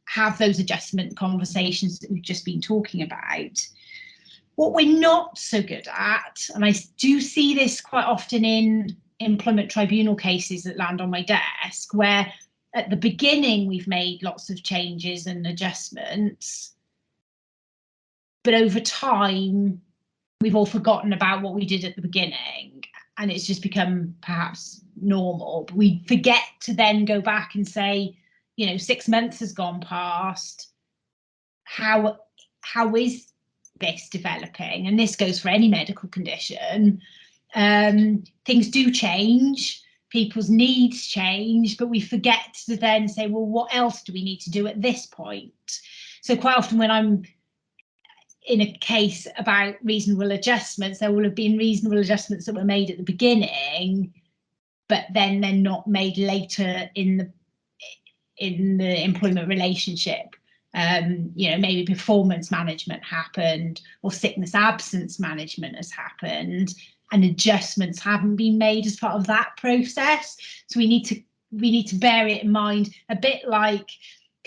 have those adjustment conversations that we've just been talking about. What we're not so good at, and I do see this quite often in employment tribunal cases that land on my desk, where at the beginning we've made lots of changes and adjustments, but over time we've all forgotten about what we did at the beginning, and it's just become perhaps normal. But we forget to then go back and say, you know, 6 months has gone past. How is this developing? And this goes for any medical condition. Things do change, people's needs change, but we forget to then say, well, what else do we need to do at this point? So quite often when I'm in a case about reasonable adjustments, there will have been reasonable adjustments that were made at the beginning, but then they're not made later in the employment relationship. You know, maybe performance management happened, or sickness absence management has happened, and adjustments haven't been made as part of that process. So we need to we need to bear it in mind, a bit like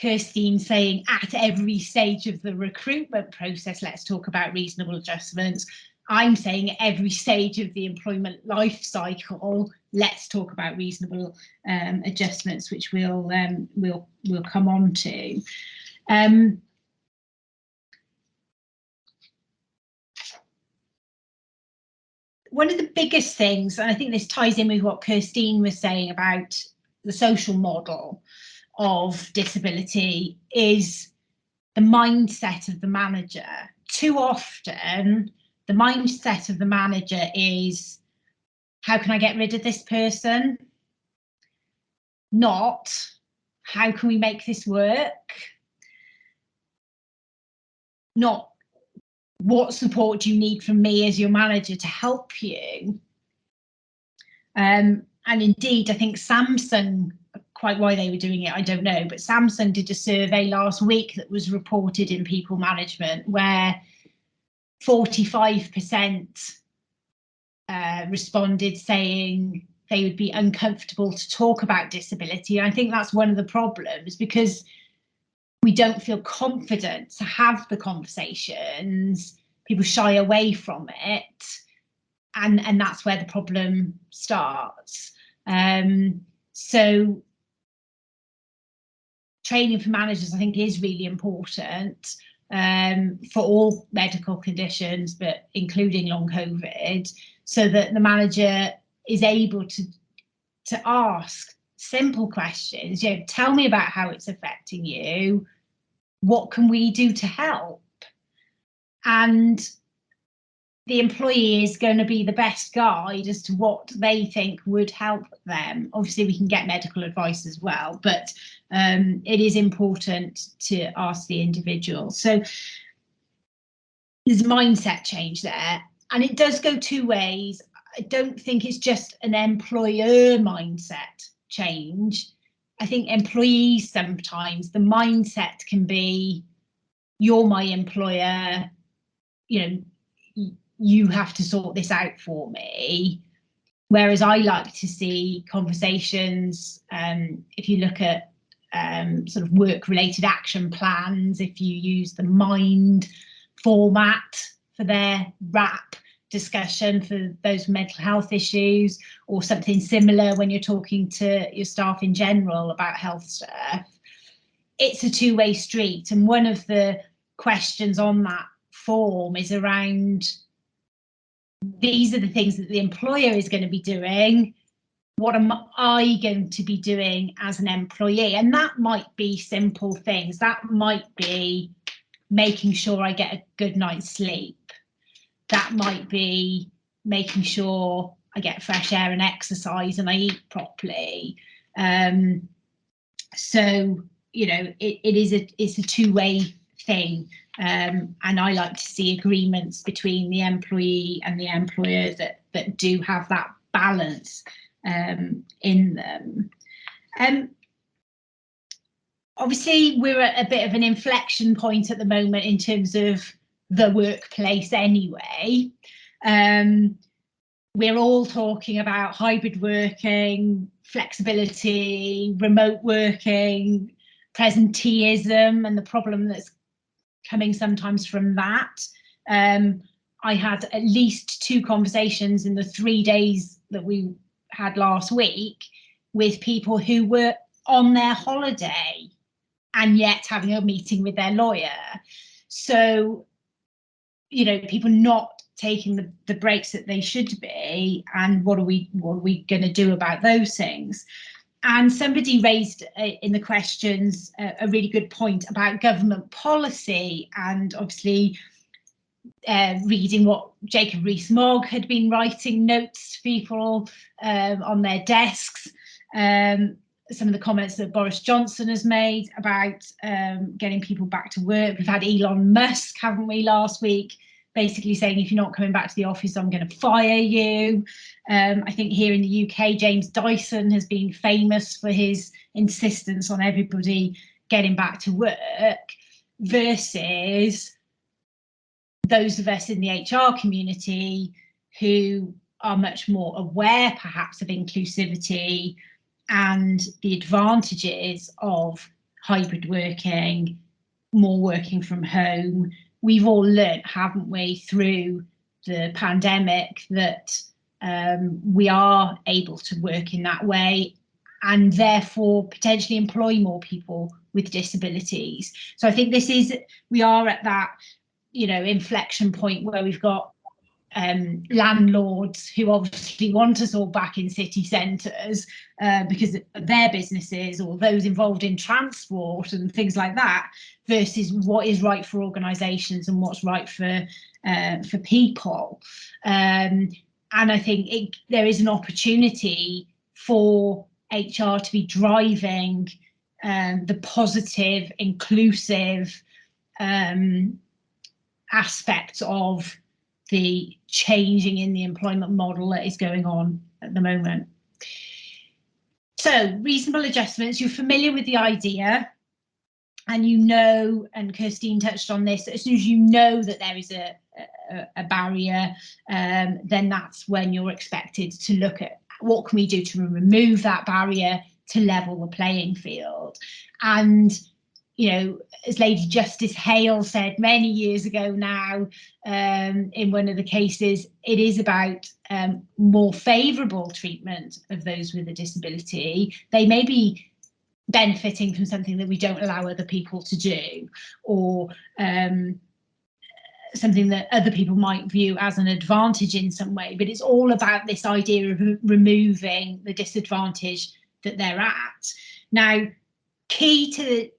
Kirsteen saying at every stage of the recruitment process, let's talk about reasonable adjustments. I'm saying at every stage of the employment life cycle, let's talk about reasonable adjustments, which we'll come on to. One of the biggest things, and I think this ties in with what Kirsteen was saying about the social model of disability, is the mindset of the manager. Too often, the mindset of the manager is, how can I get rid of this person? Not, how can we make this work? Not, what support do you need from me as your manager to help you? And indeed, I think Samsung, quite why they were doing it, I don't know, but Samsung did a survey last week that was reported in People Management where 45% responded saying they would be uncomfortable to talk about disability. And I think that's one of the problems, because we don't feel confident to have the conversations. People shy away from it, and that's where the problem starts. So training for managers, I think, is really important for all medical conditions, but including long COVID, so that the manager is able to ask simple questions. You know, tell me about how it's affecting you. What can we do to help? And the employee is going to be the best guide as to what they think would help them. Obviously, we can get medical advice as well, but it is important to ask the individual. So there's a mindset change there, and it does go two ways. I don't think it's just an employer mindset change. I think employees, sometimes the mindset can be, you're my employer, you know, you have to sort this out for me. Whereas I like to see conversations, if you look at sort of work-related action plans, if you use the MIND format for their RAP discussion for those mental health issues, or something similar when you're talking to your staff in general about health stuff, it's a two-way street. And one of the questions on that form is around, these are the things that the employer is going to be doing. What am I going to be doing as an employee? And that might be simple things. That might be making sure I get a good night's sleep. That might be making sure I get fresh air and exercise and I eat properly. So, you know, it's a two-way thing. And I like to see agreements between the employee and the employer that do have that balance in them. Obviously, we're at a bit of an inflection point at the moment in terms of the workplace anyway. We're all talking about hybrid working, flexibility, remote working, presenteeism, and the problem that's coming sometimes from that. I had at least 2 conversations in the 3 days that we had last week with people who were on their holiday and yet having a meeting with their lawyer. So, you know, people not taking the breaks that they should be, and what are we going to do about those things? And somebody raised in the questions a really good point about government policy, and obviously reading what Jacob Rees-Mogg had been writing notes to people on their desks. Some of the comments that Boris Johnson has made about getting people back to work. We've had Elon Musk, haven't we, last week, basically saying, if you're not coming back to the office, I'm going to fire you. I think here in the UK, James Dyson has been famous for his insistence on everybody getting back to work, versus those of us in the HR community who are much more aware perhaps of inclusivity and the advantages of hybrid working, more working from home. We've all learnt, haven't we, through the pandemic that we are able to work in that way and therefore potentially employ more people with disabilities. So I think we are at that, inflection point where we've got landlords who obviously want us all back in city centres because of their businesses, or those involved in transport and things like that, versus what is right for organisations and what's right for people. And I think there is an opportunity for HR to be driving the positive, inclusive aspects of the changing in the employment model that is going on at the moment. So, reasonable adjustments, you're familiar with the idea, and and Kirsteen touched on this, as soon as you know that there is a barrier, then that's when you're expected to look at what can we do to remove that barrier to level the playing field. And as Lady Justice Hale said many years ago now, in one of the cases, it is about more favourable treatment of those with a disability. They may be benefiting from something that we don't allow other people to do, or something that other people might view as an advantage in some way, but it's all about this idea of removing the disadvantage that they're at. Now, key to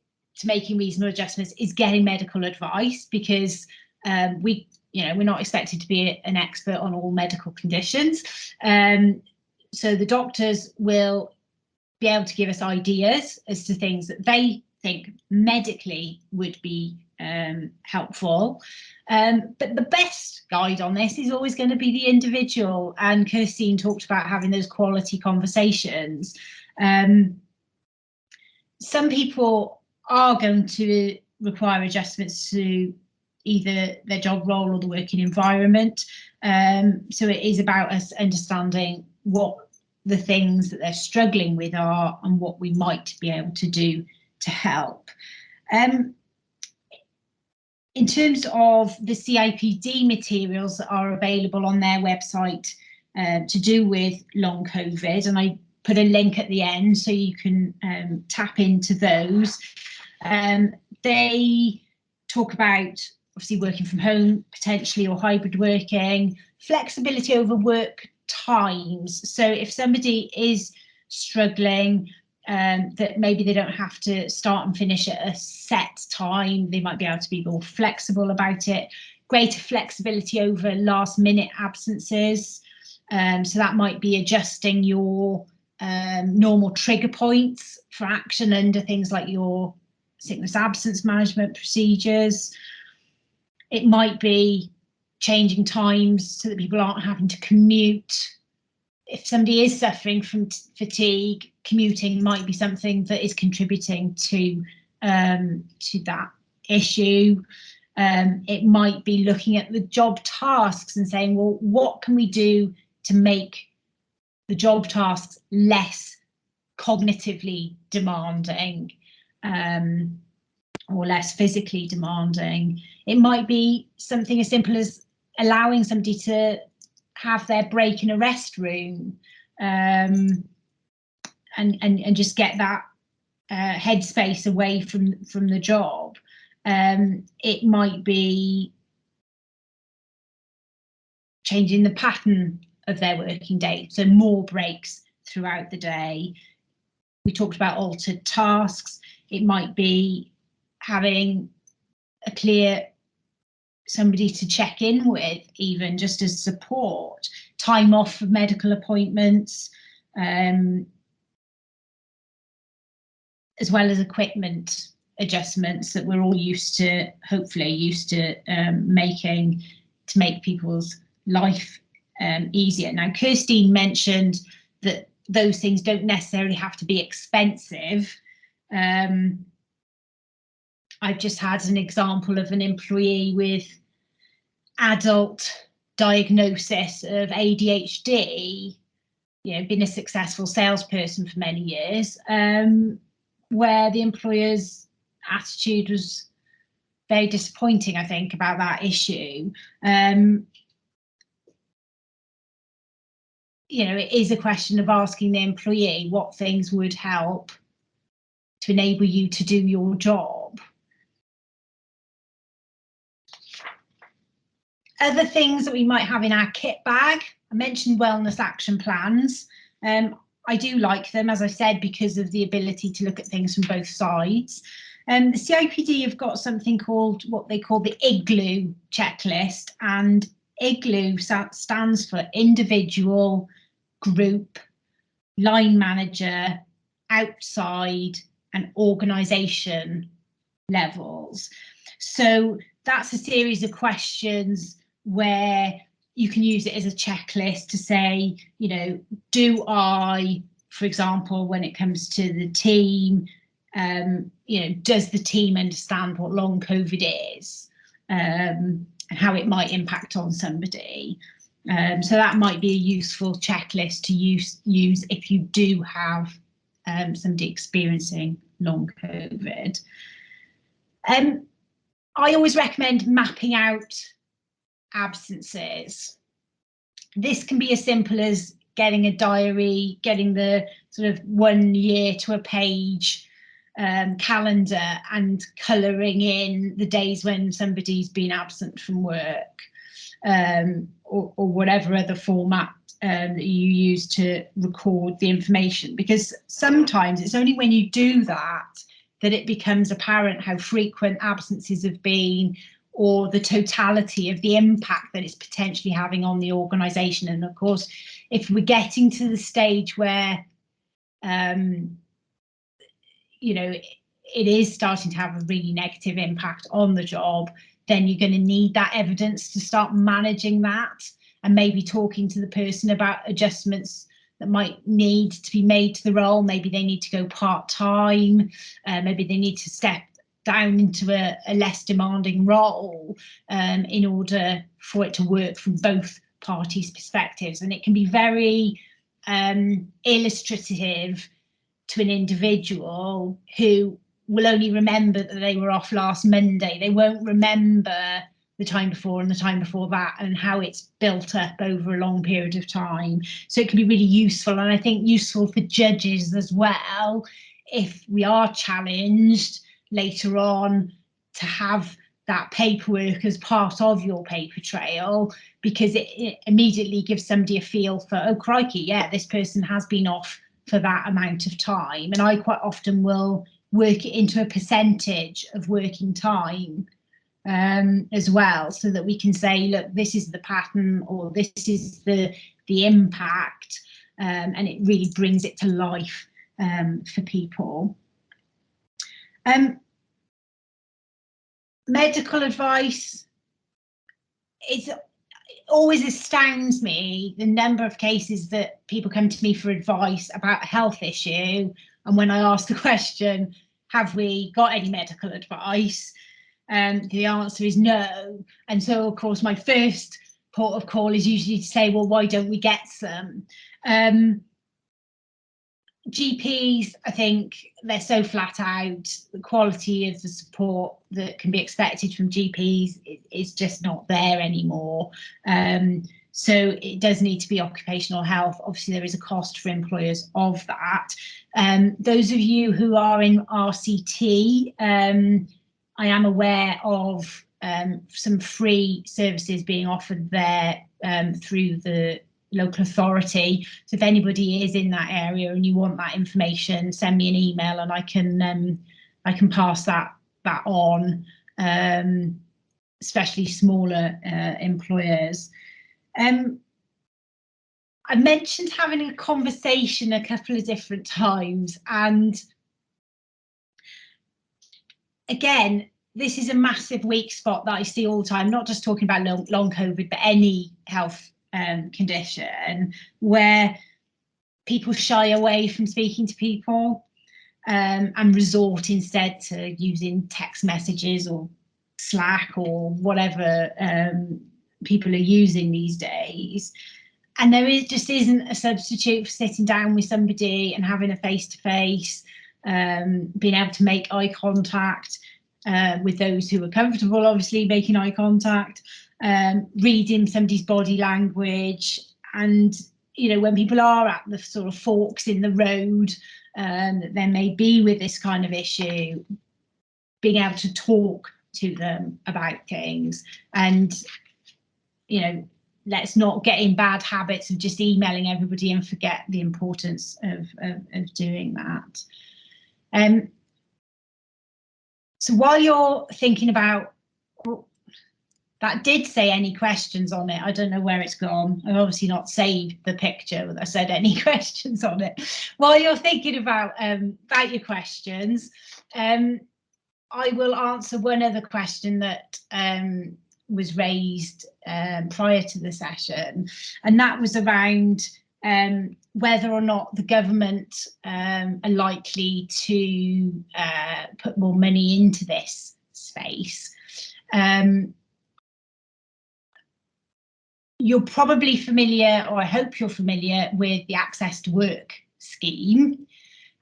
making reasonable adjustments is getting medical advice, because we're not expected to be an expert on all medical conditions. So the doctors will be able to give us ideas as to things that they think medically would be helpful. But the best guide on this is always going to be the individual. And Kirsteen talked about having those quality conversations. Some people are going to require adjustments to either their job role or the working environment. So it is about us understanding what the things that they're struggling with are and what we might be able to do to help. In terms of the CIPD materials that are available on their website to do with long COVID, and I put a link at the end so you can tap into those. They talk about obviously working from home potentially, or hybrid working, flexibility over work times. So if somebody is struggling, that maybe they don't have to start and finish at a set time, they might be able to be more flexible about it. Greater flexibility over last minute absences. So that might be adjusting your normal trigger points for action under things like your sickness absence management procedures. It might be changing times so that people aren't having to commute. If somebody is suffering from fatigue, commuting might be something that is contributing to that issue. It might be looking at the job tasks and saying, well, what can we do to make the job tasks less cognitively demanding, or less physically demanding. It might be something as simple as allowing somebody to have their break in a rest room, and just get that headspace away from the job. It might be changing the pattern of their working day, so more breaks throughout the day. We talked about altered tasks. It might be having a clear somebody to check in with, even just as support, time off for medical appointments, as well as equipment adjustments that we're all hopefully used to making to make people's life easier. Now, Kirsteen mentioned that those things don't necessarily have to be expensive. I've just had an example of an employee with adult diagnosis of ADHD. been a successful salesperson for many years, where the employer's attitude was very disappointing, I think, about that issue. It is a question of asking the employee what things would help to enable you to do your job. Other things that we might have in our kit bag, I mentioned wellness action plans. I do like them, as I said, because of the ability to look at things from both sides. The CIPD have got something called what they call the IGLU checklist, and IGLU stands for individual, group, line manager, outside and organisation levels. So that's a series of questions where you can use it as a checklist to say, do I, for example, when it comes to the team, does the team understand what long COVID is, and how it might impact on somebody? So that might be a useful checklist to use if you do have somebody experiencing long COVID. I always recommend mapping out absences. This can be as simple as getting a diary, getting the sort of 1 year to a page calendar and colouring in the days when somebody's been absent from work, or whatever other format that you use to record the information. Because sometimes it's only when you do that it becomes apparent how frequent absences have been, or the totality of the impact that it's potentially having on the organisation. And of course, if we're getting to the stage where, it is starting to have a really negative impact on the job, then you're going to need that evidence to start managing that, and maybe talking to the person about adjustments that might need to be made to the role. Maybe they need to go part-time, maybe they need to step down into a less demanding role in order for it to work from both parties' perspectives. And it can be very illustrative to an individual who will only remember that they were off last Monday. They won't remember the time before and the time before that, and how it's built up over a long period of time. So it can be really useful, and I think useful for judges as well, if we are challenged later on, to have that paperwork as part of your paper trail, because it immediately gives somebody a feel for, oh crikey, yeah, this person has been off for that amount of time. And I quite often will work it into a percentage of working time as well, so that we can say, look, this is the pattern, or this is the impact, and it really brings it to life for people. Medical advice, it always astounds me the number of cases that people come to me for advice about a health issue, and when I ask the question, have we got any medical advice, the answer is no. And so of course my first port of call is usually to say, well, why don't we get some? GPs, I think they're so flat out, the quality of the support that can be expected from GPs is just not there anymore. So it does need to be occupational health. Obviously, there is a cost for employers of that. Those of you who are in RCT, I am aware of some free services being offered there through the local authority. So if anybody is in that area and you want that information, send me an email and I can pass that on, especially smaller employers. I mentioned having a conversation a couple of different times, and again, this is a massive weak spot that I see all the time, not just talking about long COVID, but any health condition, where people shy away from speaking to people and resort instead to using text messages or Slack or whatever people are using these days. And there just isn't a substitute for sitting down with somebody and having a face-to-face, being able to make eye contact with those who are comfortable, obviously making eye contact, reading somebody's body language, and when people are at the sort of forks in the road that there may be with this kind of issue, being able to talk to them about things. And let's not get in bad habits of just emailing everybody and forget the importance of doing that. So while you're thinking about, that did say any questions on it. I don't know where it's gone. I've obviously not saved the picture that said any questions on it. While you're thinking about your questions, I will answer one other question that was raised prior to the session, and that was around whether or not the government are likely to put more money into this space. You're probably familiar, or I hope you're familiar, with the Access to Work scheme,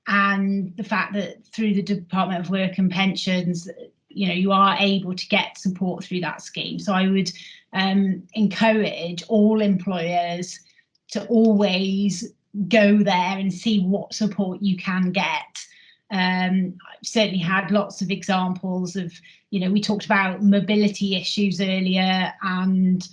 and the fact that through the Department of Work and Pensions, you are able to get support through that scheme. So I would encourage all employers to always go there and see what support you can get. I've certainly had lots of examples of, we talked about mobility issues earlier, and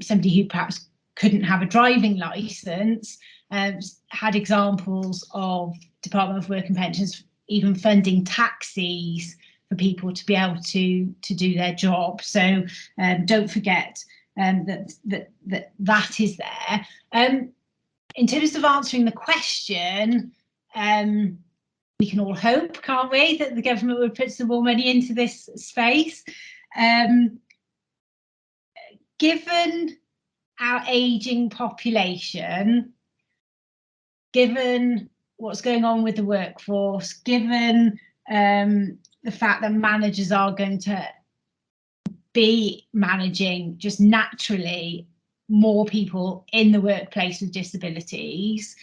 somebody who perhaps couldn't have a driving licence, had examples of Department of Work and Pensions even funding taxis for people to be able to do their job. So don't forget that is there. In terms of answering the question, we can all hope, can't we, that the government would put some more money into this space. Given our ageing population, given what's going on with the workforce, given the fact that managers are going to be managing just naturally more people in the workplace with disabilities,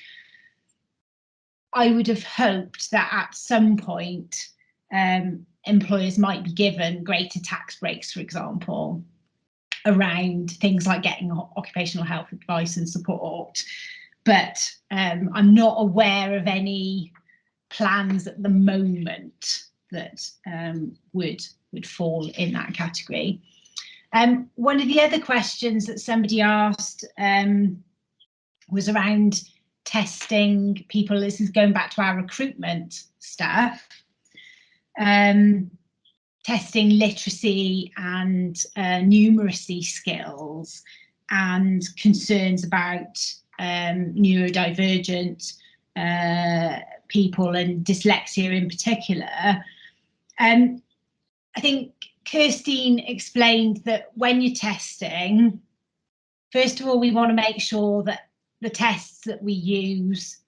I would have hoped that at some point employers might be given greater tax breaks, for example, around things like getting occupational health advice and support. But I'm not aware of any plans at the moment that would fall in that category. One of the other questions that somebody asked was around testing people. This is going back to our recruitment stuff. Testing literacy and numeracy skills, and concerns about neurodivergent people and dyslexia in particular. I think Kirsteen explained that when you're testing, first of all, we want to make sure that the tests that we use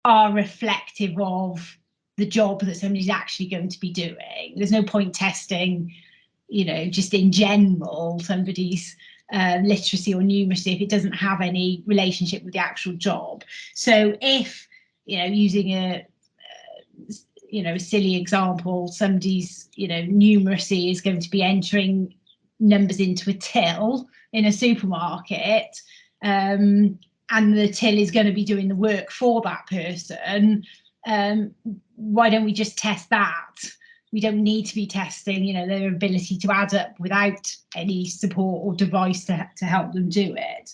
are reflective of the job that somebody's actually going to be doing. There's no point testing, just in general, somebody's literacy or numeracy if it doesn't have any relationship with the actual job. So if, using a silly example, somebody's, numeracy is going to be entering numbers into a till in a supermarket, and the till is going to be doing the work for that person, why don't we just test that? We don't need to be testing, their ability to add up without any support or device to help them do it.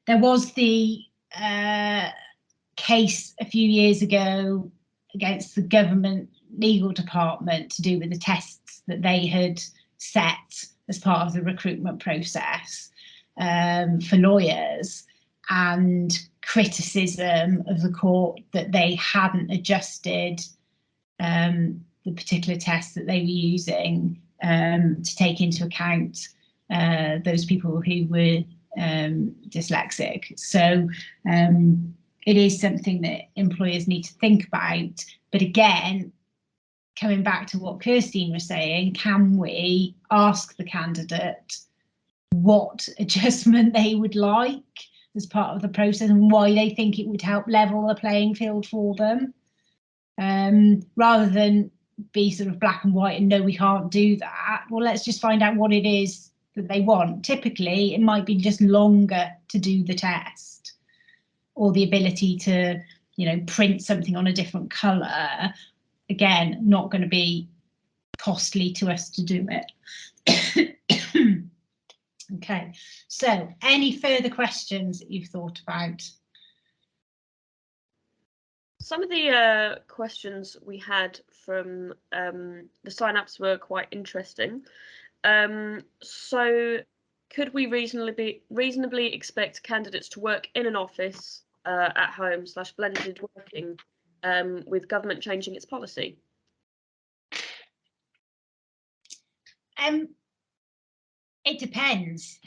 There was the case a few years ago against the government legal department to do with the tests that they had set as part of the recruitment process for lawyers, and criticism of the court that they hadn't adjusted the particular tests that they were using to take into account those people who were dyslexic. So it is something that employers need to think about. But again, coming back to what Kirsteen was saying, can we ask the candidate what adjustment they would like as part of the process and why they think it would help level the playing field for them, rather than be sort of black and white and no, we can't do that. Well, let's just find out what it is that they want. Typically, it might be just longer to do the test, or the ability to, you know, print something on a different colour. Again, not going to be costly to us to do it. Okay, so any further questions that you've thought about? Some of the questions we had from the sign-ups were quite interesting. So could we reasonably expect candidates to work in an office, at home / blended working, with government changing its policy? It depends.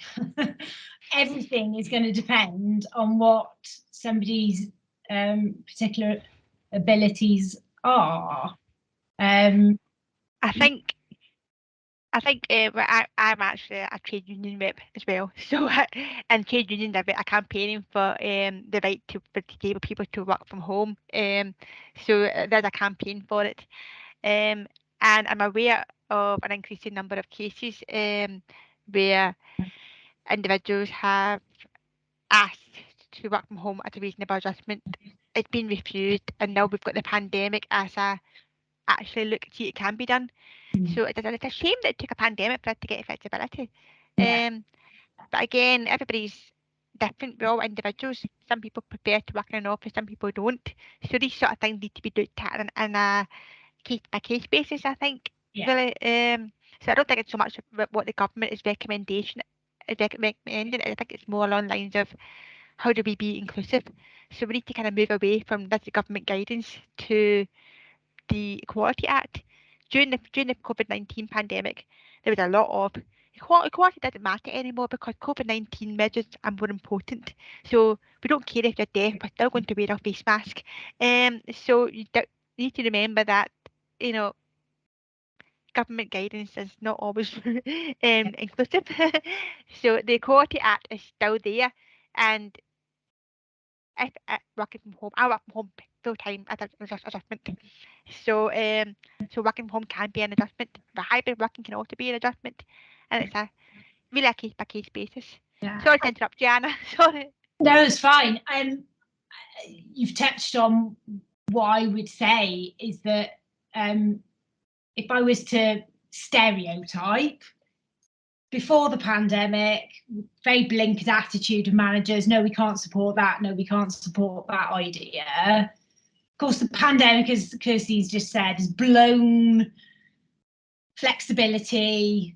Everything is going to depend on what somebody's particular abilities are. I think I'm actually a trade union rep as well. So and trade unions are campaigning for the right for disabled people to work from home. So there's a campaign for it. And I'm aware of an increasing number of cases where individuals have asked to work from home at a reasonable adjustment. It's been refused, and now we've got the pandemic as a actually look, see, it can be done. So it's a shame that it took a pandemic for it to get flexibility. Yeah. But again, everybody's different. We're all individuals. Some people prefer to work in an office, some people don't. So these sort of things need to be looked at in a case by case basis, I think. Yeah. Really. So I don't think it's so much what the government is recommending. I think it's more along the lines of how do we be inclusive. So we need to kind of move away from this government guidance to the Equality Act. During the COVID-19 pandemic, there was a lot of equality didn't matter anymore because COVID-19 measures are more important. So we don't care if you're deaf, we're still going to wear a face mask. So you need to remember that, you know, government guidance is not always inclusive. So the Equality Act is still there, and if working from home, I work from home full time as an adjustment. So so working from home can be an adjustment. But hybrid working can also be an adjustment, and it's really a case by case basis. Yeah. Sorry to interrupt, Gianna. Sorry. No, it's fine. You've touched on what I would say is that if I was to stereotype, before the pandemic, very blinkered attitude of managers, no, we can't support that, no, we can't support that idea. Of course, the pandemic, as Kirsteen's just said, has blown flexibility,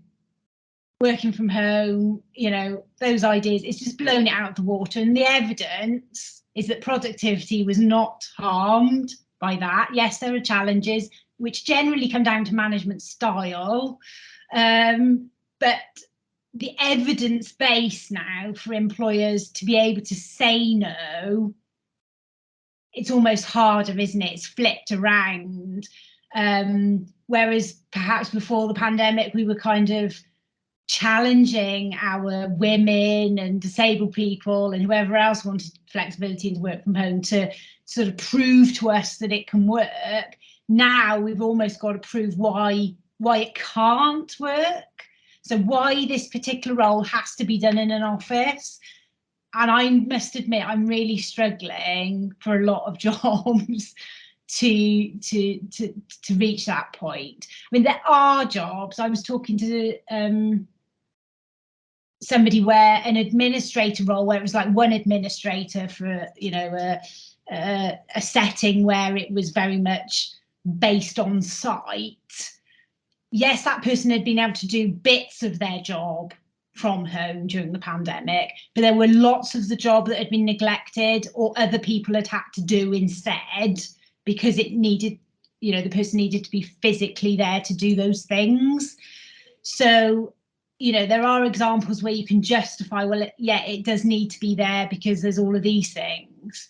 working from home, you know, those ideas, it's just blown it out of the water. And the evidence is that productivity was not harmed by that. Yes, there are challenges which generally come down to management style, but the evidence base now for employers to be able to say no, it's almost harder, isn't it? It's flipped around. Whereas perhaps before the pandemic, we were kind of challenging our women and disabled people and whoever else wanted flexibility and to work from home to sort of prove to us that it can work. Now we've almost got to prove why it can't work. So why this particular role has to be done in an office. And I must admit, I'm really struggling for a lot of jobs to reach that point. I mean, there are jobs. I was talking to somebody where an administrator role, where it was like one administrator for, you know, a setting where it was very much based on site. Yes, that person had been able to do bits of their job from home during the pandemic, but there were lots of the job that had been neglected or other people had had to do instead because it needed, you know, the person needed to be physically there to do those things. So, you know, there are examples where you can justify, well, yeah, it does need to be there because there's all of these things,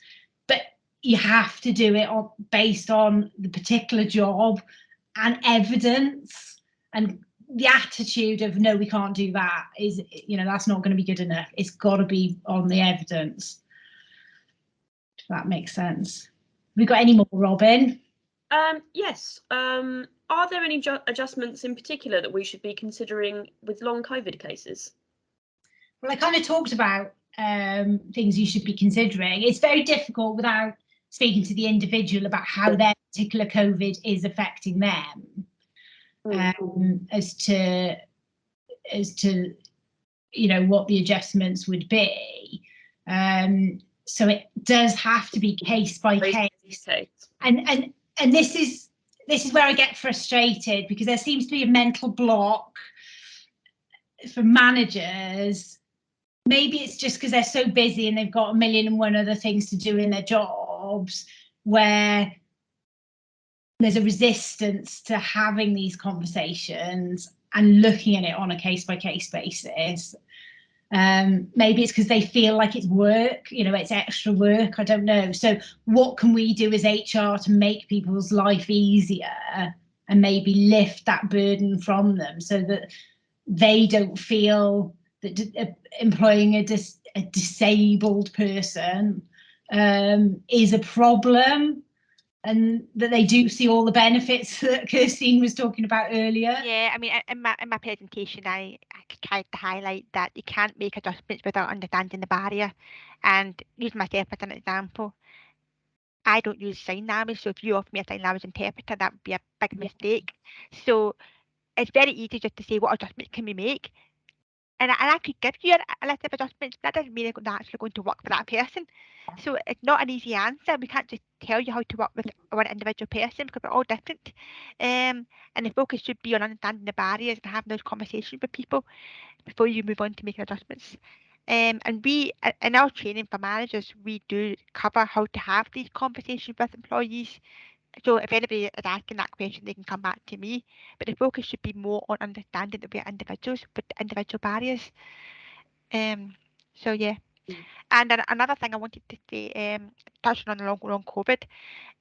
but you have to do it based on the particular job and evidence. And the attitude of no, we can't do that is, you know, that's not going to be good enough. It's got to be on the evidence. If that makes sense. We got any more, Robin? Yes. Are there any adjustments in particular that we should be considering with long COVID cases? Well, I kind of talked about things you should be considering. It's very difficult without speaking to the individual about how their particular COVID is affecting them, as to you know what the adjustments would be. So it does have to be case by case. And this is where I get frustrated, because there seems to be a mental block for managers. Maybe it's just because they're so busy and they've got a million and one other things to do in their jobs, where there's a resistance to having these conversations and looking at it on a case by case basis. Maybe it's because they feel like it's work, you know, it's extra work, I don't know. So what can we do as HR to make people's life easier and maybe lift that burden from them, so that they don't feel that employing a disabled person is a problem, and that they do see all the benefits that Kirsteen was talking about earlier. Yeah, I mean, in my presentation, I tried to highlight that you can't make adjustments without understanding the barrier. And use myself as an example, I don't use sign language, so if you offer me a sign language interpreter, that would be a big mistake. So it's very easy just to say, what adjustments can we make? And I could give you a list of adjustments, but that doesn't mean they're actually going to work for that person. So it's not an easy answer. We can't just tell you how to work with one individual person, because we're all different. And the focus should be on understanding the barriers and having those conversations with people before you move on to making adjustments. And we, in our training for managers, we do cover how to have these conversations with employees. So if anybody is asking that question, they can come back to me. But the focus should be more on understanding that we're individuals with individual barriers. So yeah. And then another thing I wanted to say, touching on long COVID,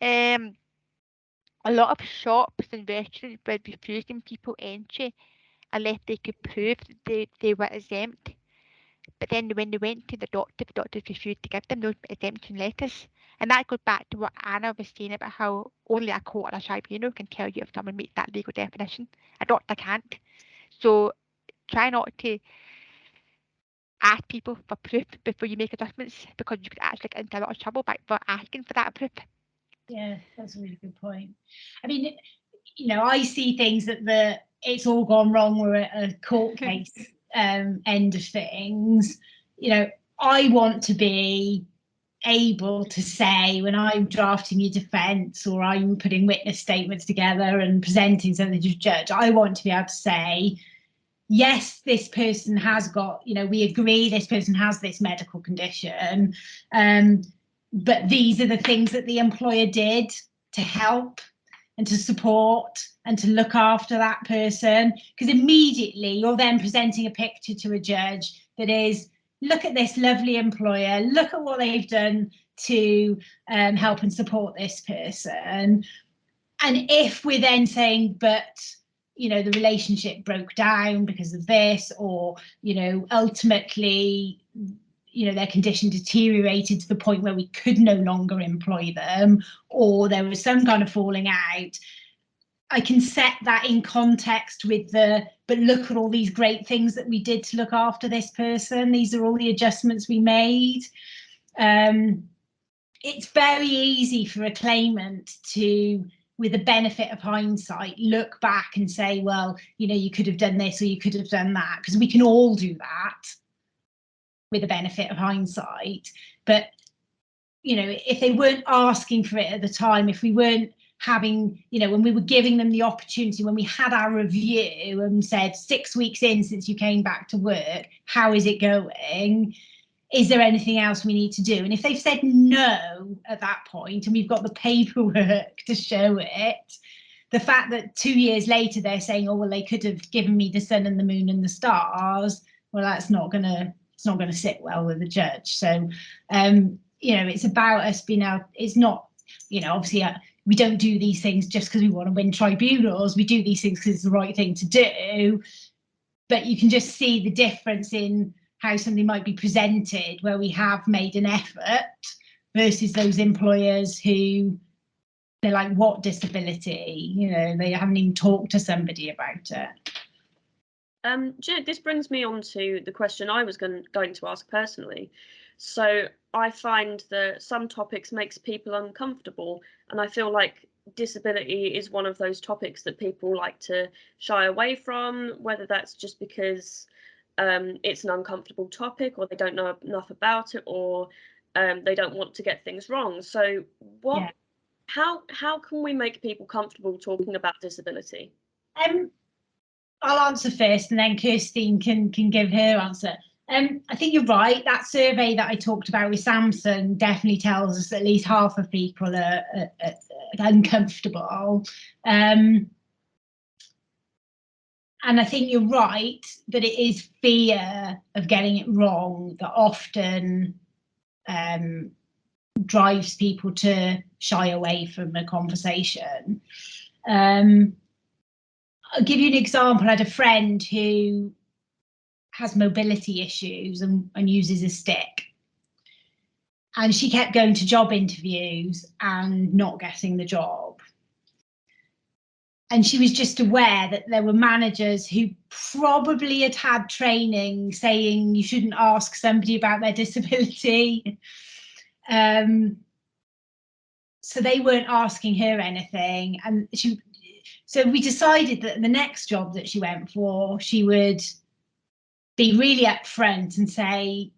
a lot of shops and restaurants were refusing people entry unless they could prove that they were exempt. But then when they went to the doctors refused to give them those exemption letters. And that goes back to what Anna was saying about how only a court or a tribunal can tell you if someone meets that legal definition. A doctor can't. So try not to ask people for proof before you make adjustments, because you could actually get into a lot of trouble for asking for that proof. Yeah, that's a really good point. I mean, you know, I see things that it's all gone wrong, we're at a court case end of things. You know, I want to be able to say, when I'm drafting your defence or I'm putting witness statements together and presenting something to the judge, I want to be able to say, yes, this person has got, you know, we agree this person has this medical condition, but these are the things that the employer did to help and to support and to look after that person. Because immediately you're then presenting a picture to a judge that is, look at this lovely employer, look at what they've done to help and support this person. And if we're then saying, but, you know, the relationship broke down because of this, or, you know, ultimately, you know, their condition deteriorated to the point where we could no longer employ them, or there was some kind of falling out, I can set that in context with but look at all these great things that we did to look after this person. These are all the adjustments we made. It's very easy for a claimant to, with the benefit of hindsight, look back and say, well, you know, you could have done this or you could have done that, because we can all do that with the benefit of hindsight. But, you know, if they weren't asking for it at the time, if we weren't having, you know, when we were giving them the opportunity, when we had our review and said 6 weeks in since you came back to work, how is it going? Is there anything else we need to do? And if they've said no at that point, and we've got the paperwork to show it, the fact that 2 years later they're saying, oh, well, they could have given me the sun and the moon and the stars, well, that's not going to, it's not going to sit well with the judge. So, you know, it's about us being out, it's not, you know, obviously we don't do these things just because we want to win tribunals. We do these things because it's the right thing to do. But you can just see the difference in how something might be presented where we have made an effort versus those employers who they're like, what disability? You know, they haven't even talked to somebody about it. This brings me on to the question I was going to ask personally. So I find that some topics makes people uncomfortable, and I feel like disability is one of those topics that people like to shy away from, whether that's just because it's an uncomfortable topic, or they don't know enough about it, or they don't want to get things wrong. So how can we make people comfortable talking about disability? I'll answer first, and then Kirsteen can give her answer. I think you're right. That survey that I talked about with Samson definitely tells us at least half of people are uncomfortable. And I think you're right that it is fear of getting it wrong that often drives people to shy away from a conversation. I'll give you an example. I had a friend who has mobility issues and uses a stick. And she kept going to job interviews and not getting the job. And she was just aware that there were managers who probably had training saying you shouldn't ask somebody about their disability. So they weren't asking her anything. And so we decided that the next job that she went for, she would be really upfront and say,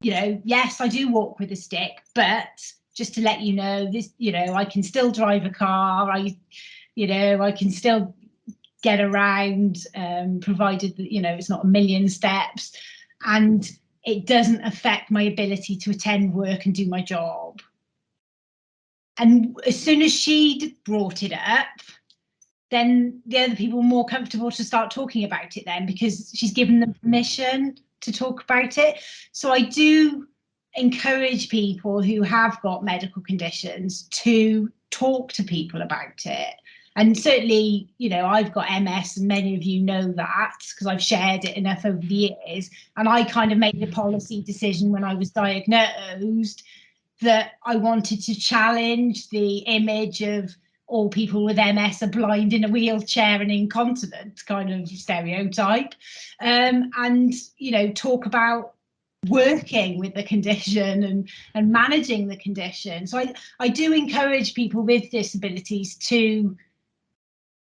you know, yes, I do walk with a stick, but just to let you know, this, you know, I can still drive a car. I can still get around, provided that, you know, it's not a million steps, and it doesn't affect my ability to attend work and do my job. And as soon as she brought it up, then the other people were more comfortable to start talking about it then, because she's given them permission to talk about it. So I do encourage people who have got medical conditions to talk to people about it. And certainly, you know, I've got MS, and many of you know that because I've shared it enough over the years. And I kind of made a policy decision when I was diagnosed that I wanted to challenge the image of all people with MS are blind in a wheelchair and incontinent kind of stereotype, and, you know, talk about working with the condition and managing the condition. So I do encourage people with disabilities to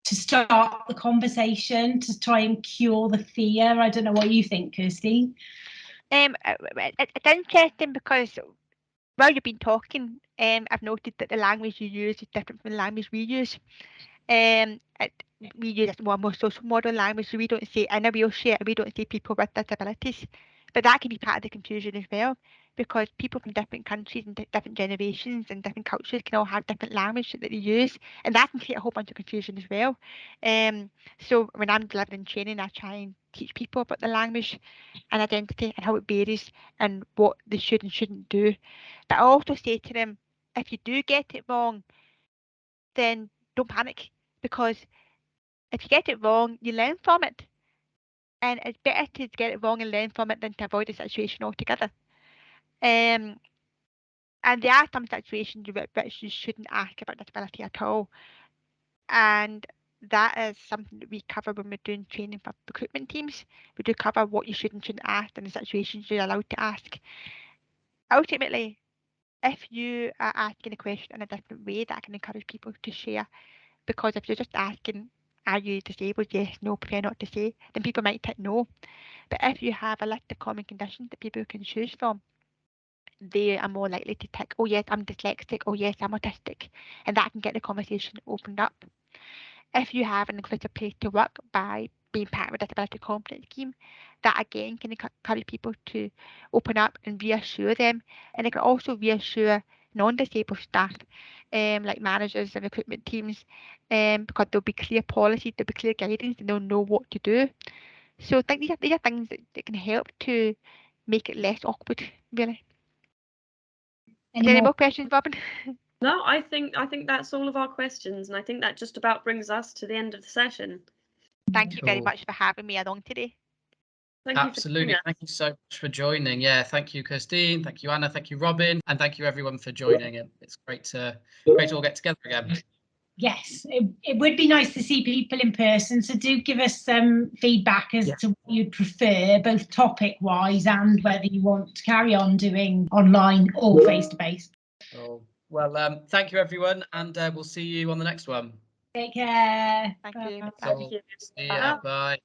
start the conversation, to try and cure the fear. I don't know what you think, Kirsteen. It's interesting because while you've been talking, I've noted that the language you use is different from the language we use. We use a more social modern language, so we don't say in a wheelchair, we don't say people with disabilities. But that can be part of the confusion as well, because people from different countries and different generations and different cultures can all have different language that they use, and that can create a whole bunch of confusion as well. So when I'm delivering training, I try and teach people about the language and identity and how it varies and what they should and shouldn't do. But I also say to them, if you do get it wrong, then don't panic, because if you get it wrong, you learn from it. And it's better to get it wrong and learn from it than to avoid the situation altogether. And there are some situations which you shouldn't ask about disability at all. And that is something that we cover when we're doing training for recruitment teams. We do cover what you should and shouldn't ask and the situations you're allowed to ask. Ultimately, if you are asking a question in a different way, that can encourage people to share. Because if you're just asking, are you disabled? Yes, no, prefer not to say, then people might tick no. But if you have a list of common conditions that people can choose from, they are more likely to tick, oh yes, I'm dyslexic, oh yes, I'm autistic. And that can get the conversation opened up. If you have an inclusive place to work by being part of a disability competence scheme, that again can encourage people to open up and reassure them. And it can also reassure non-disabled staff, like managers and recruitment teams, because there'll be clear policies, there'll be clear guidance, and they'll know what to do. So I think these are things that can help to make it less awkward, really. Any more questions, Robin? No, I think that's all of our questions, and I think that just about brings us to the end of the session. Thank you very Cool. much for having me along today. Thank you for Absolutely. joining us. Thank you so much for joining. Yeah, thank you, Kirsteen. Thank you, Anna. Thank you, Robin. And thank you, everyone, for joining. It's great to all get together again. Yes, it would be nice to see people in person. So do give us some feedback as to what you'd prefer, both topic-wise and whether you want to carry on doing online or face-to-face. Cool. Well, thank you, everyone, and we'll see you on the next one. Take care. Thank you. Bye. Bye. Cool. See ya. Bye.